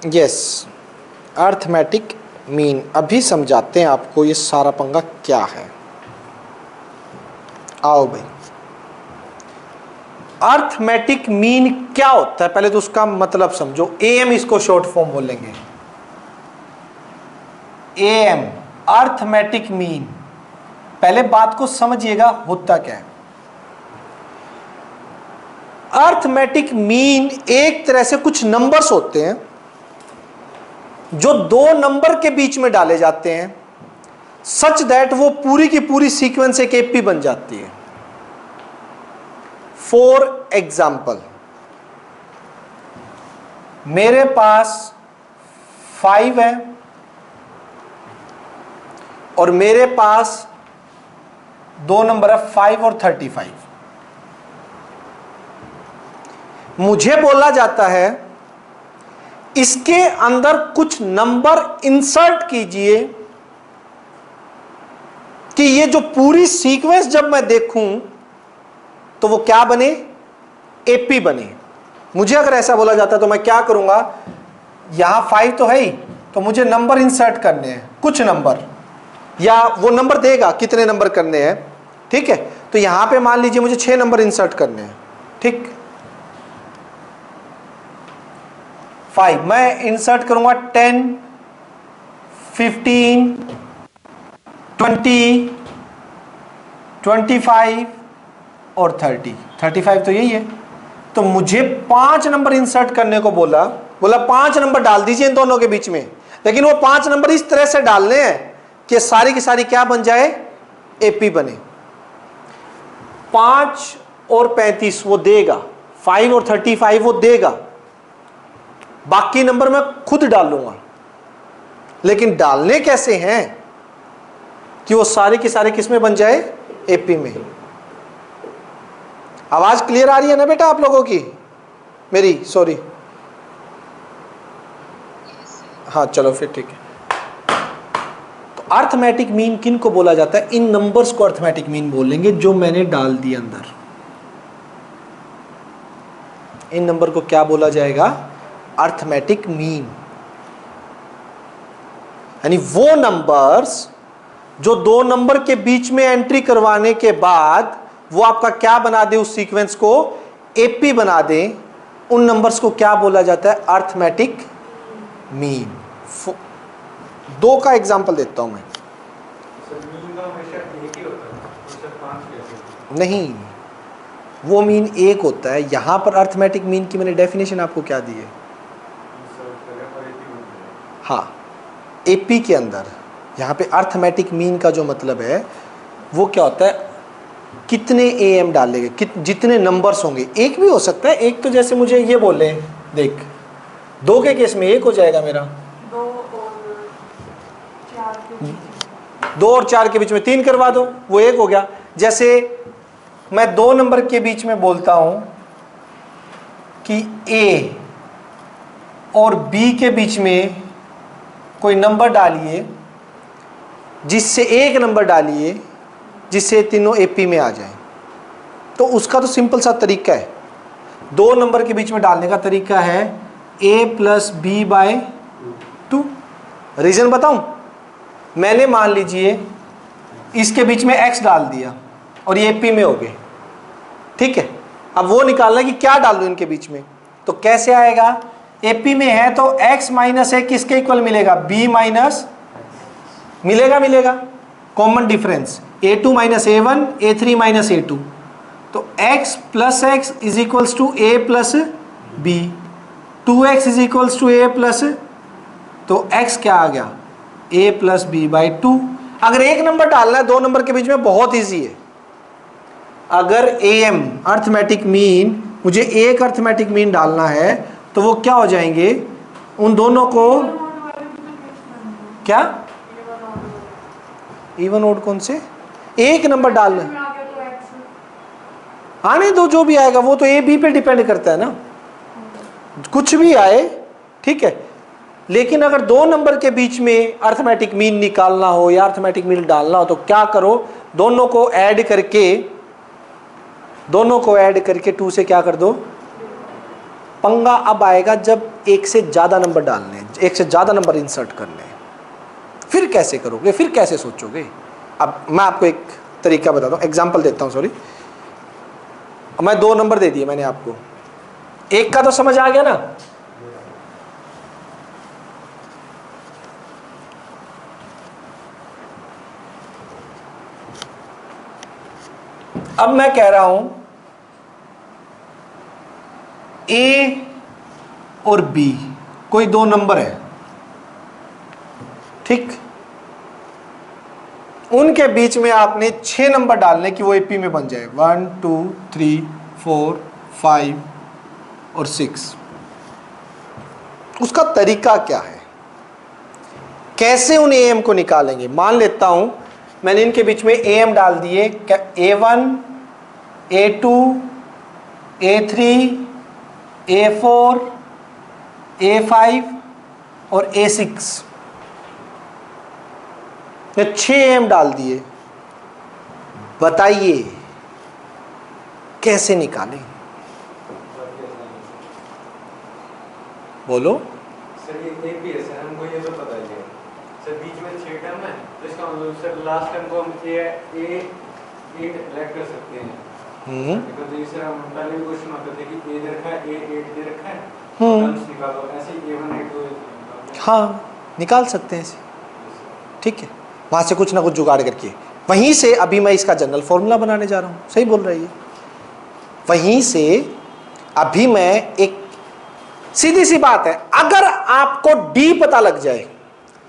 यस, अर्थमेटिक मीन। अभी समझाते हैं आपको ये सारा पंगा क्या है। आओ भाई, अर्थमेटिक मीन क्या होता है, पहले तो उसका मतलब समझो। एएम इसको शॉर्ट फॉर्म बोलेंगे, एएम अर्थमेटिक मीन। पहले बात को समझिएगा होता क्या है। अर्थमेटिक मीन एक तरह से कुछ नंबर्स होते हैं जो 2 नंबर के बीच में डाले जाते हैं, सच दैट वो पूरी की पूरी सीक्वेंस एक एपी बन जाती है। फॉर एग्जाम्पल, मेरे पास 5 है और मेरे पास दो नंबर है 5 और 35। मुझे बोला जाता है इसके अंदर कुछ नंबर इंसर्ट कीजिए कि ये जो पूरी सीक्वेंस जब मैं देखूं तो वो क्या बने, एपी बने। मुझे अगर ऐसा बोला जाता तो मैं क्या करूंगा, यहां 5 तो है ही, तो मुझे नंबर इंसर्ट करने हैं, कुछ नंबर, या वो नंबर देगा कितने नंबर करने हैं, ठीक है। तो यहां पे मान लीजिए मुझे 6 नंबर इंसर्ट करने हैं, ठीक। 5 मैं इंसर्ट करूंगा 10, 15, 20, 25 और 30। 35 तो यही है। तो मुझे 5 नंबर इंसर्ट करने को बोला 5 नंबर डाल दीजिए इन दोनों के बीच में, लेकिन वो 5 नंबर इस तरह से डालने हैं कि सारी की सारी क्या बन जाए, एपी बने। 5 और 35 वो देगा, 5 और 35 वो देगा, बाकी नंबर मैं खुद डालूंगा। लेकिन डालने कैसे हैं कि वो सारे के सारे किस में बन जाए, एपी में। आवाज क्लियर आ रही है ना बेटा आप लोगों की मेरी, सॉरी। हाँ चलो फिर ठीक है। तो अर्थमेटिक मीन किन को बोला जाता है, इन नंबर्स को अर्थमेटिक मीन बोलेंगे जो मैंने डाल दिए अंदर। इन नंबर को क्या बोला जाएगा, अर्थमेटिक मीन। यानी वो नंबर्स जो दो नंबर के बीच में एंट्री करवाने के बाद वो आपका क्या बना दे, उस सीक्वेंस को एपी बना दे, उन नंबर्स को क्या बोला जाता है, अर्थमेटिक मीन। 2 का एग्जांपल देता हूं मैं। नहीं, वो मीन एक होता है। यहां पर अर्थमेटिक मीन की मैंने डेफिनेशन आपको क्या दी है, हाँ, एपी के अंदर यहां पे अर्थमेटिक मीन का जो मतलब है वो क्या होता है, कितने एम डालेंगे, जितने नंबर्स होंगे। एक भी हो सकता है, एक तो जैसे मुझे ये बोले, देख 2 के केस में 1 हो जाएगा मेरा, 2 और 4 के बीच में 3 करवा दो, वो 1 हो गया। जैसे मैं 2 नंबर के बीच में बोलता हूं कि ए और बी के बीच में कोई नंबर डालिए, जिससे एक नंबर डालिए जिससे तीनों एपी में आ जाए। तो उसका तो सिंपल सा तरीका है, 2 नंबर के बीच में डालने का तरीका है a plus B by 2। Reason बताऊं, मैंने मान लीजिए इसके बीच में x डाल दिया और ये एपी में हो गए, ठीक है। अब वो निकालना कि क्या डाल दूं इनके बीच में, तो कैसे आएगा, एपी में है तो x माइनस ए किसके इक्वल मिलेगा, b माइनस, मिलेगा common difference, a2 minus a1, a3 minus a2। तो x plus X is equals to a plus B, 2x is equals to a plus, तो x क्या आ गया, a प्लस बी बाई 2। अगर एक number डालना है 2 नंबर के बीच में, बहुत ईजी है। अगर am अर्थमेटिक मीन, मुझे एक अर्थमेटिक मीन डालना है तो वो क्या हो जाएंगे, उन दोनों को क्या, इवन ओड कौन से, एक नंबर डालना है, आने दो जो भी आएगा, वो तो ए बी पे डिपेंड करता है ना, कुछ भी आए, ठीक है। लेकिन अगर 2 नंबर के बीच में अर्थमेटिक मीन निकालना हो या अर्थमेटिक मीन डालना हो तो क्या करो, दोनों को ऐड करके 2 से क्या कर दो। पंगा अब आएगा जब एक से ज्यादा नंबर डालने हैं, एक से ज्यादा नंबर इंसर्ट करने हैं, फिर कैसे करोगे, फिर कैसे सोचोगे। अब मैं आपको एक तरीका बताता हूँ, एग्जाम्पल देता हूँ, सॉरी। मैं 2 नंबर दे दिए मैंने आपको, एक का तो समझ आ गया ना। अब मैं कह रहा हूं ए और बी कोई 2 नंबर है, ठीक। उनके बीच में आपने 6 नंबर डालने कि वो एपी में बन जाए, 1 2 3 4 5 और 6। उसका तरीका क्या है, कैसे उन एम को निकालेंगे? मान लेता हूं मैंने इनके बीच में एम डाल दिए, A1 A2 A3 A4 A5 और A6, 6 एम डाल दिए। बताइए कैसे निकालें? बोलो। सर ये एपी है सर, हमको ये तो पता ही है सर, बीच में 6 टर्म है तो इसका मतलब सर लास्ट टर्म को हम A8 लेट कर सकते हैं। तो ये सर हम पहले भी क्वेश्चन आते थे कि A दे रखा है, A8 दे रखा है, टर्म्स निकालो, ऐसे ही A1 A2। हाँ निकाल सकते हैं इसे, ठीक है, वहां से कुछ ना कुछ जुगाड़ करके। वहीं से अभी मैं इसका जनरल फॉर्मूला बनाने जा रहा हूं, सही बोल रही है। वहीं से अभी मैं एक सीधी सी बात है, अगर आपको डी पता लग जाए,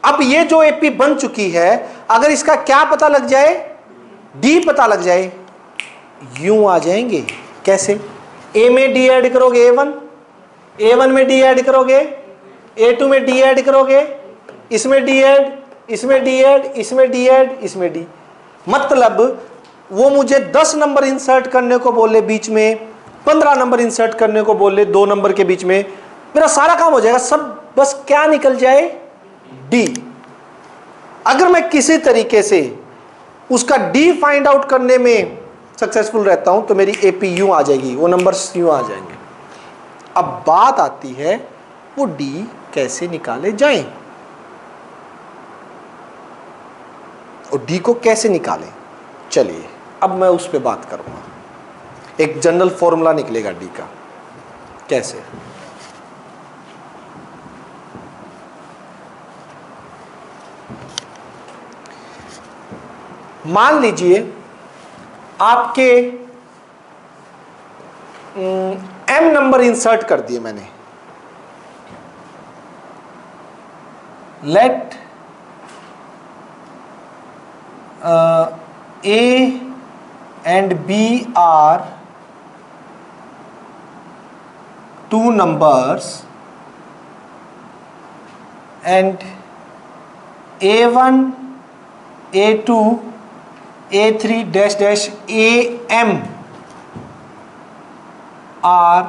अब ये जो एपी बन चुकी है, अगर इसका क्या पता लग जाए, डी पता लग जाए, यूं आ जाएंगे। कैसे? ए में डी ऐड करोगे A1, A1 में डी ऐड करोगे, A2 में डी ऐड करोगे, इसमें डी ऐड, इसमें डी ऐड, इसमें डी ऐड, इसमें डी। मतलब वो मुझे 10 नंबर इंसर्ट करने को बोले बीच में, 15 नंबर इंसर्ट करने को बोले 2 नंबर के बीच में, मेरा सारा काम हो जाएगा, सब बस क्या निकल जाए, डी। अगर मैं किसी तरीके से उसका डी फाइंड आउट करने में सक्सेसफुल रहता हूं तो मेरी एपी यूं आ जाएगी, वो नंबर्स यूं आ जाएंगे। अब बात आती है वो डी कैसे निकाले जाएं, और डी को कैसे निकालें। चलिए अब मैं उस पर बात करूंगा। एक जनरल फॉर्मूला निकलेगा डी का, कैसे? मान लीजिए आपके m नंबर इंसर्ट कर दिए मैंने, late A and B are 2 numbers and A1, A2, A3 dash dash AM are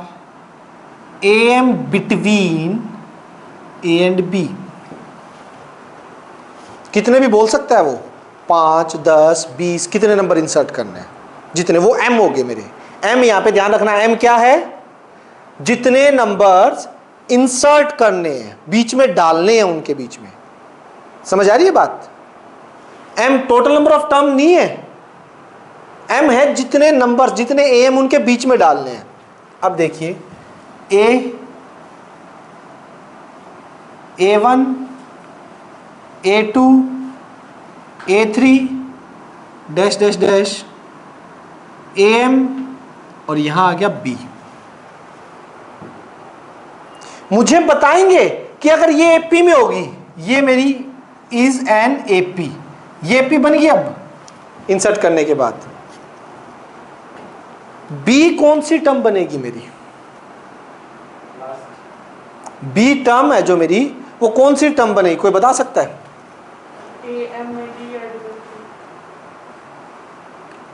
AM between A and B। कितने भी बोल सकता है वो, 5, 10, 20, कितने नंबर इंसर्ट करने हैं, जितने, वो m हो गए मेरे। m यहां पे ध्यान रखना, m क्या है, जितने नंबर्स इंसर्ट करने हैं, बीच में डालने हैं, उनके बीच में। समझ आ रही है बात? m total number of term नहीं है, m है जितने नंबर, जितने am उनके बीच में डालने हैं। अब देखिए A1, A2, A3 dash dash dash AM और यहां आ गया B। मुझे बताएंगे कि अगर ये AP में होगी, ये मेरी इज एन AP, ये AP बन गई। अब इंसर्ट करने के बाद B कौन सी टर्म बनेगी मेरी, B टर्म है जो मेरी, वो कौन सी टर्म बनेगी, कोई बता सकता है?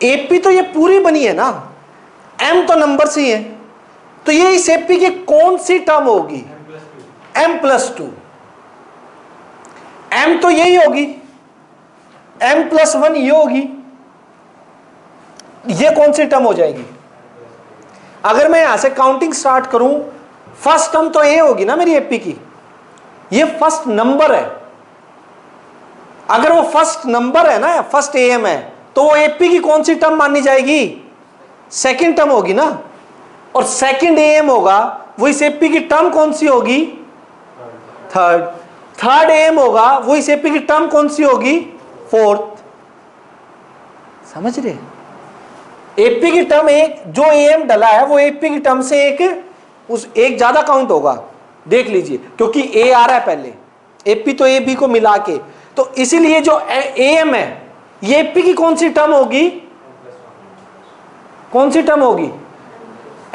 AP तो ये पूरी बनी है ना, M तो नंबर से ही है, तो ये इस AP की कौन सी टर्म होगी, M+2। M तो यही होगी, M+1 ये होगी, ये कौन सी टर्म हो जाएगी? अगर मैं यहां से काउंटिंग स्टार्ट करूं, फर्स्ट टर्म तो A होगी ना मेरी AP की, ये फर्स्ट नंबर है। अगर वो फर्स्ट नंबर है ना, फर्स्ट AM है, तो वो AP की कौन सी टर्म मानी जाएगी, सेकंड टर्म होगी ना। और सेकंड AM होगा, वो इस AP की टर्म कौन सी होगी, थर्ड। थर्ड AM होगा, वो इस AP की टर्म कौन सी होगी, फोर्थ। समझ रहे? AP की टर्म एक, जो AM डला है वो AP की टर्म से एक ज्यादा काउंट होगा, देख लीजिए, क्योंकि A आ रहा है पहले, AP तो AB को मिला के, तो इसीलिए जो AM है ये एपी की कौन सी टर्म होगी, कौन सी टर्म होगी,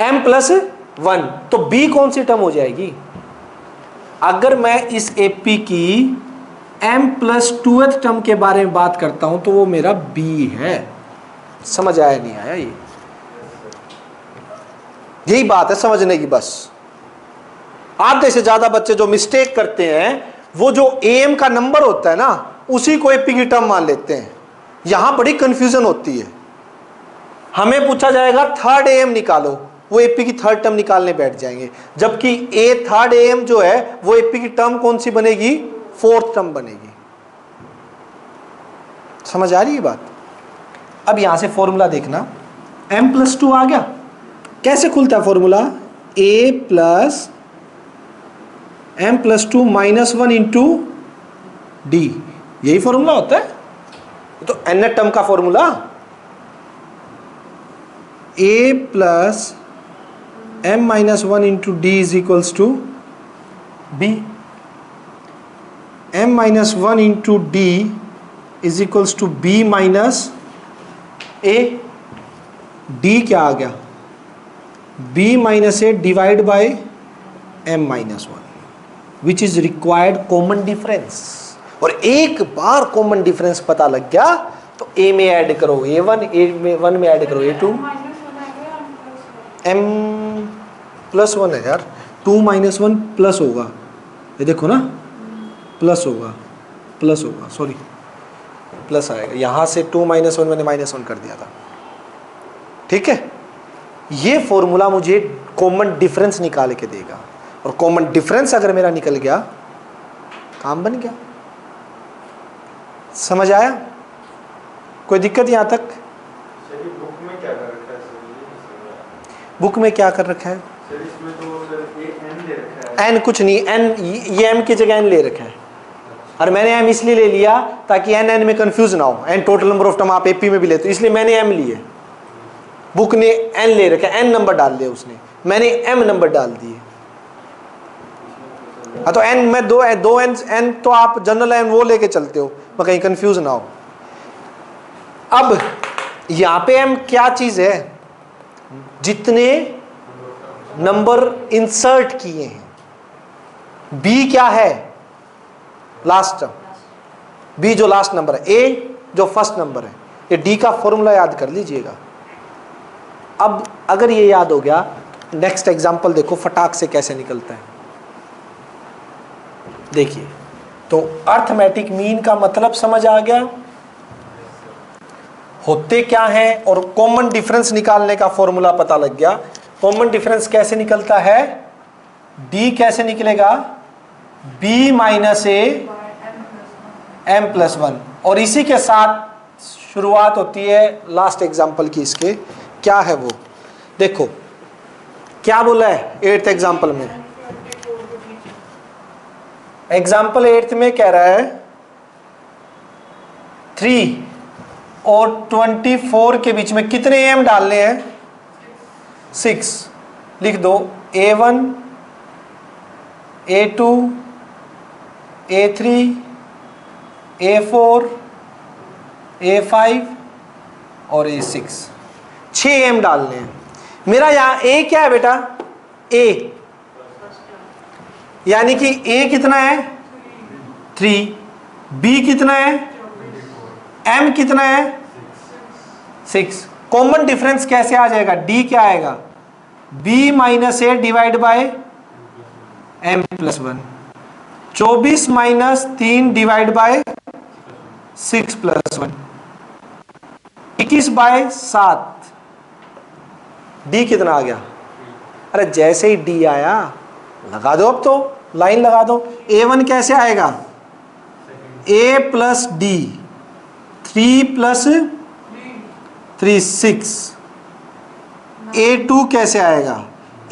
m+1। तो b कौन सी टर्म हो जाएगी? अगर मैं इस एपी की m+2th टर्म के बारे में बात करता हूं तो वो मेरा b है। समझ आया नहीं आया? ये यही बात है समझने की। बस आधे से ज्यादा बच्चे जो मिस्टेक करते हैं वो जो am का नंबर होता है ना उसी को एपी की टर्म मान लेते हैं। यहां बड़ी कंफ्यूजन होती है। हमें पूछा जाएगा थर्ड am निकालो, वो एपी की थर्ड टर्म निकालने बैठ जाएंगे, जबकि ए थर्ड am जो है वो एपी की टर्म कौन सी बनेगी, फोर्थ टर्म बनेगी। समझ आ रही है बात? अब यहां से फॉर्मूला देखना, m+2 आ गया। कैसे खुलता है formula, a plus m+2 -1 into D, यही फॉर्मूला होता है। तो n टर्म का formula a plus m-1 into D is equals to b। m-1 into D is equals to b minus a। d क्या आ गया, b minus a divide by m-1 which is required common difference. और एक बार common difference पता लग गया तो a में ऐड करो a1, a1 में ऐड करो a2। m+1 है यार, 2 - 1 प्लस होगा, ये देखो ना, प्लस होगा सॉरी प्लस आएगा। यहां से 2 - 1 मैंने -1 कर दिया था। ठीक है, ये फॉर्मूला मुझे कॉमन डिफरेंस निकाल के देगा, और कॉमन डिफरेंस अगर मेरा निकल गया काम बन गया। समझ आया? कोई दिक्कत यहां तक? सर बुक में क्या कर रखा है सर? बुक में क्या कर रखा है सर इसमें तो सर ये n दे रखा है। n कुछ नहीं, n ये m की जगह n ले रखा है, और मैंने m इसलिए ले लिया ताकि n में कंफ्यूज ना हो। n total number of term आप एपी में भी लेते हो, इसलिए मैंने m लिए। बुक ने n ले रखा है, n नंबर डाल दिया उसने, मैंने m नंबर डाल दिए। हाँ तो n में दो n तो आप जनरल n वो लेके चलते हो, मैं कहीं कंफ्यूज ना हो। अब यहाँ पे m क्या चीज है, जितने नंबर इंसर्ट किए हैं। b क्या है, लास्ट टर्म, b जो लास्ट नंबर है, a जो फर्स्ट नंबर है। ये d का फॉर्मूला याद कर लीजिएगा। अब अगर ये याद हो गया, नेक्स्ट एग्जांपल देखो फटाक से कैसे निकलता है। देखिए, तो अर्थमेटिक मीन का मतलब समझ आ गया, होते क्या है, और कॉमन डिफरेंस निकालने का फॉर्मूला पता लग गया। कॉमन डिफरेंस कैसे निकलता है, d कैसे निकलेगा, b माइनस a m+1, और इसी के साथ शुरुआत होती है लास्ट एग्जाम्पल की। इसके क्या है वो देखो, क्या बोला है 8th एग्जाम्पल में। एग्जाम्पल 8th में कह रहा है 3 और 24 के बीच में कितने m डालने हैं, 6। लिख दो a1, a2, a3, a4, a5 और a6, 6 m डालने हैं। मेरा यहाँ a क्या है बेटा, a, यानी कि a कितना है 3, b कितना है, m कितना है 6। कॉमन डिफरेंस कैसे आ जाएगा, d क्या आएगा, b minus a divide by m+1। 24 minus 3 divide by 6+1, 21 by 7। d कितना आ गया, अरे जैसे ही d आया लगा दो, अब तो लाइन लगा दो। a1 कैसे आएगा, a plus D, 3 plus 3 6। a2 कैसे आएगा,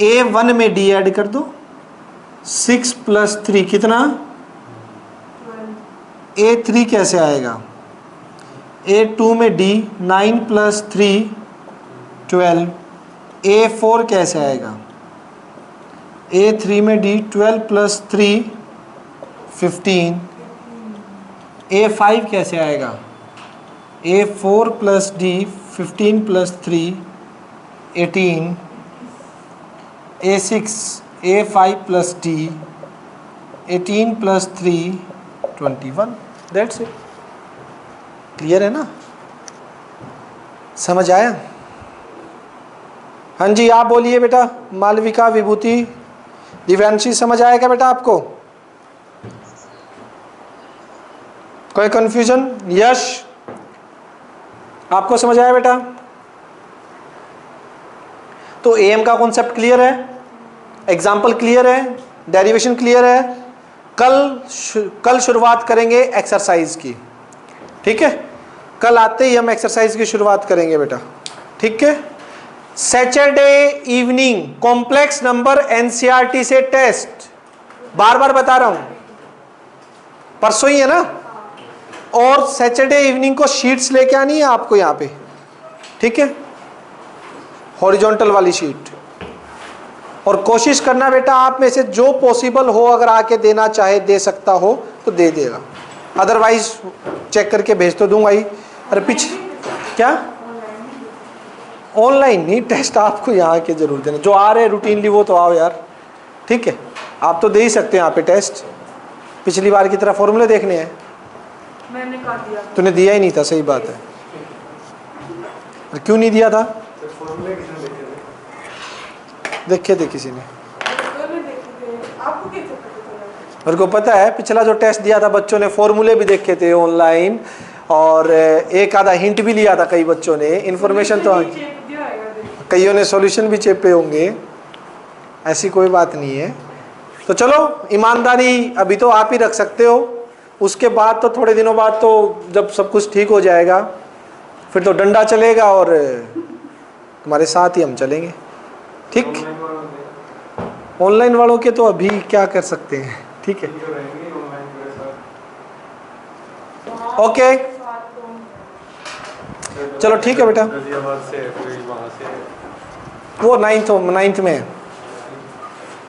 a1 में d ऐड कर दो, 6 प्लस 3 कितना, a3 कैसे आएगा, a2 में d, 9 प्लस 3 12। a4 कैसे आएगा, a3 में d, 12 प्लस 3 15। a5 कैसे आएगा, A4 plus D 15 plus 3 18, A6 A5 plus D 18 plus 3 21। That's it. Clear है ना? समझ आया? हाँ जी, आप बोलिए बेटा। मालविका, विभूति, दिव्यांशी, समझ आएगा बेटा आपको? कोई कंफ्यूजन? यश, आपको समझ आया बेटा? तो एएम का कॉन्सेप्ट क्लियर है, एग्जाम्पल क्लियर है, डेरिवेशन क्लियर है। कल शुरुआत करेंगे एक्सरसाइज की, ठीक है? कल आते ही हम एक्सरसाइज की शुरुआत करेंगे बेटा, ठीक है? Saturday evening complex number NCERT से टेस्ट, बार बार बता रहा हूं, परसों ही है ना? और सैटरडे इवनिंग को शीट्स लेके आनी है आपको यहाँ पे, ठीक है? हॉरिजॉन्टल वाली शीट। और कोशिश करना बेटा आप में से जो पॉसिबल हो, अगर आके देना चाहे दे सकता हो तो दे देगा, अदरवाइज चेक करके भेज तो दूंगा ही। अरे क्या ऑनलाइन नहीं, टेस्ट आपको यहाँ के जरूर देना। जो आ रहे रूटीनली वो तो आओ यार, ठीक है? आप तो दे ही सकते हैं यहाँ पे टेस्ट। पिछली बार की तरह फॉर्मूले देखने हैं? मैंने कहा दिया। तूने दिया ही नहीं था, सही बात है। क्यों नहीं दिया था? देखे थे किसी ने? आपको कैसे पता चला? मेरे को पता है, पिछला जो टेस्ट दिया था बच्चों ने फॉर्मूले भी देखे थे ऑनलाइन, और एक आधा हिंट भी लिया था कई बच्चों ने। इन्फॉर्मेशन तो कईयों ने सॉल्यूशन भी चेपे होंगे, ऐसी कोई बात नहीं है। तो चलो, ईमानदारी अभी तो आप ही रख सकते हो, उसके बाद तो थोड़े दिनों बाद तो जब सब कुछ ठीक हो जाएगा फिर तो डंडा चलेगा और तुम्हारे साथ ही हम चलेंगे, ठीक? ऑनलाइन वालों के तो अभी क्या कर सकते हैं, ठीक है? ओके, चलो ठीक है बेटा। वो नाइन्थ में है।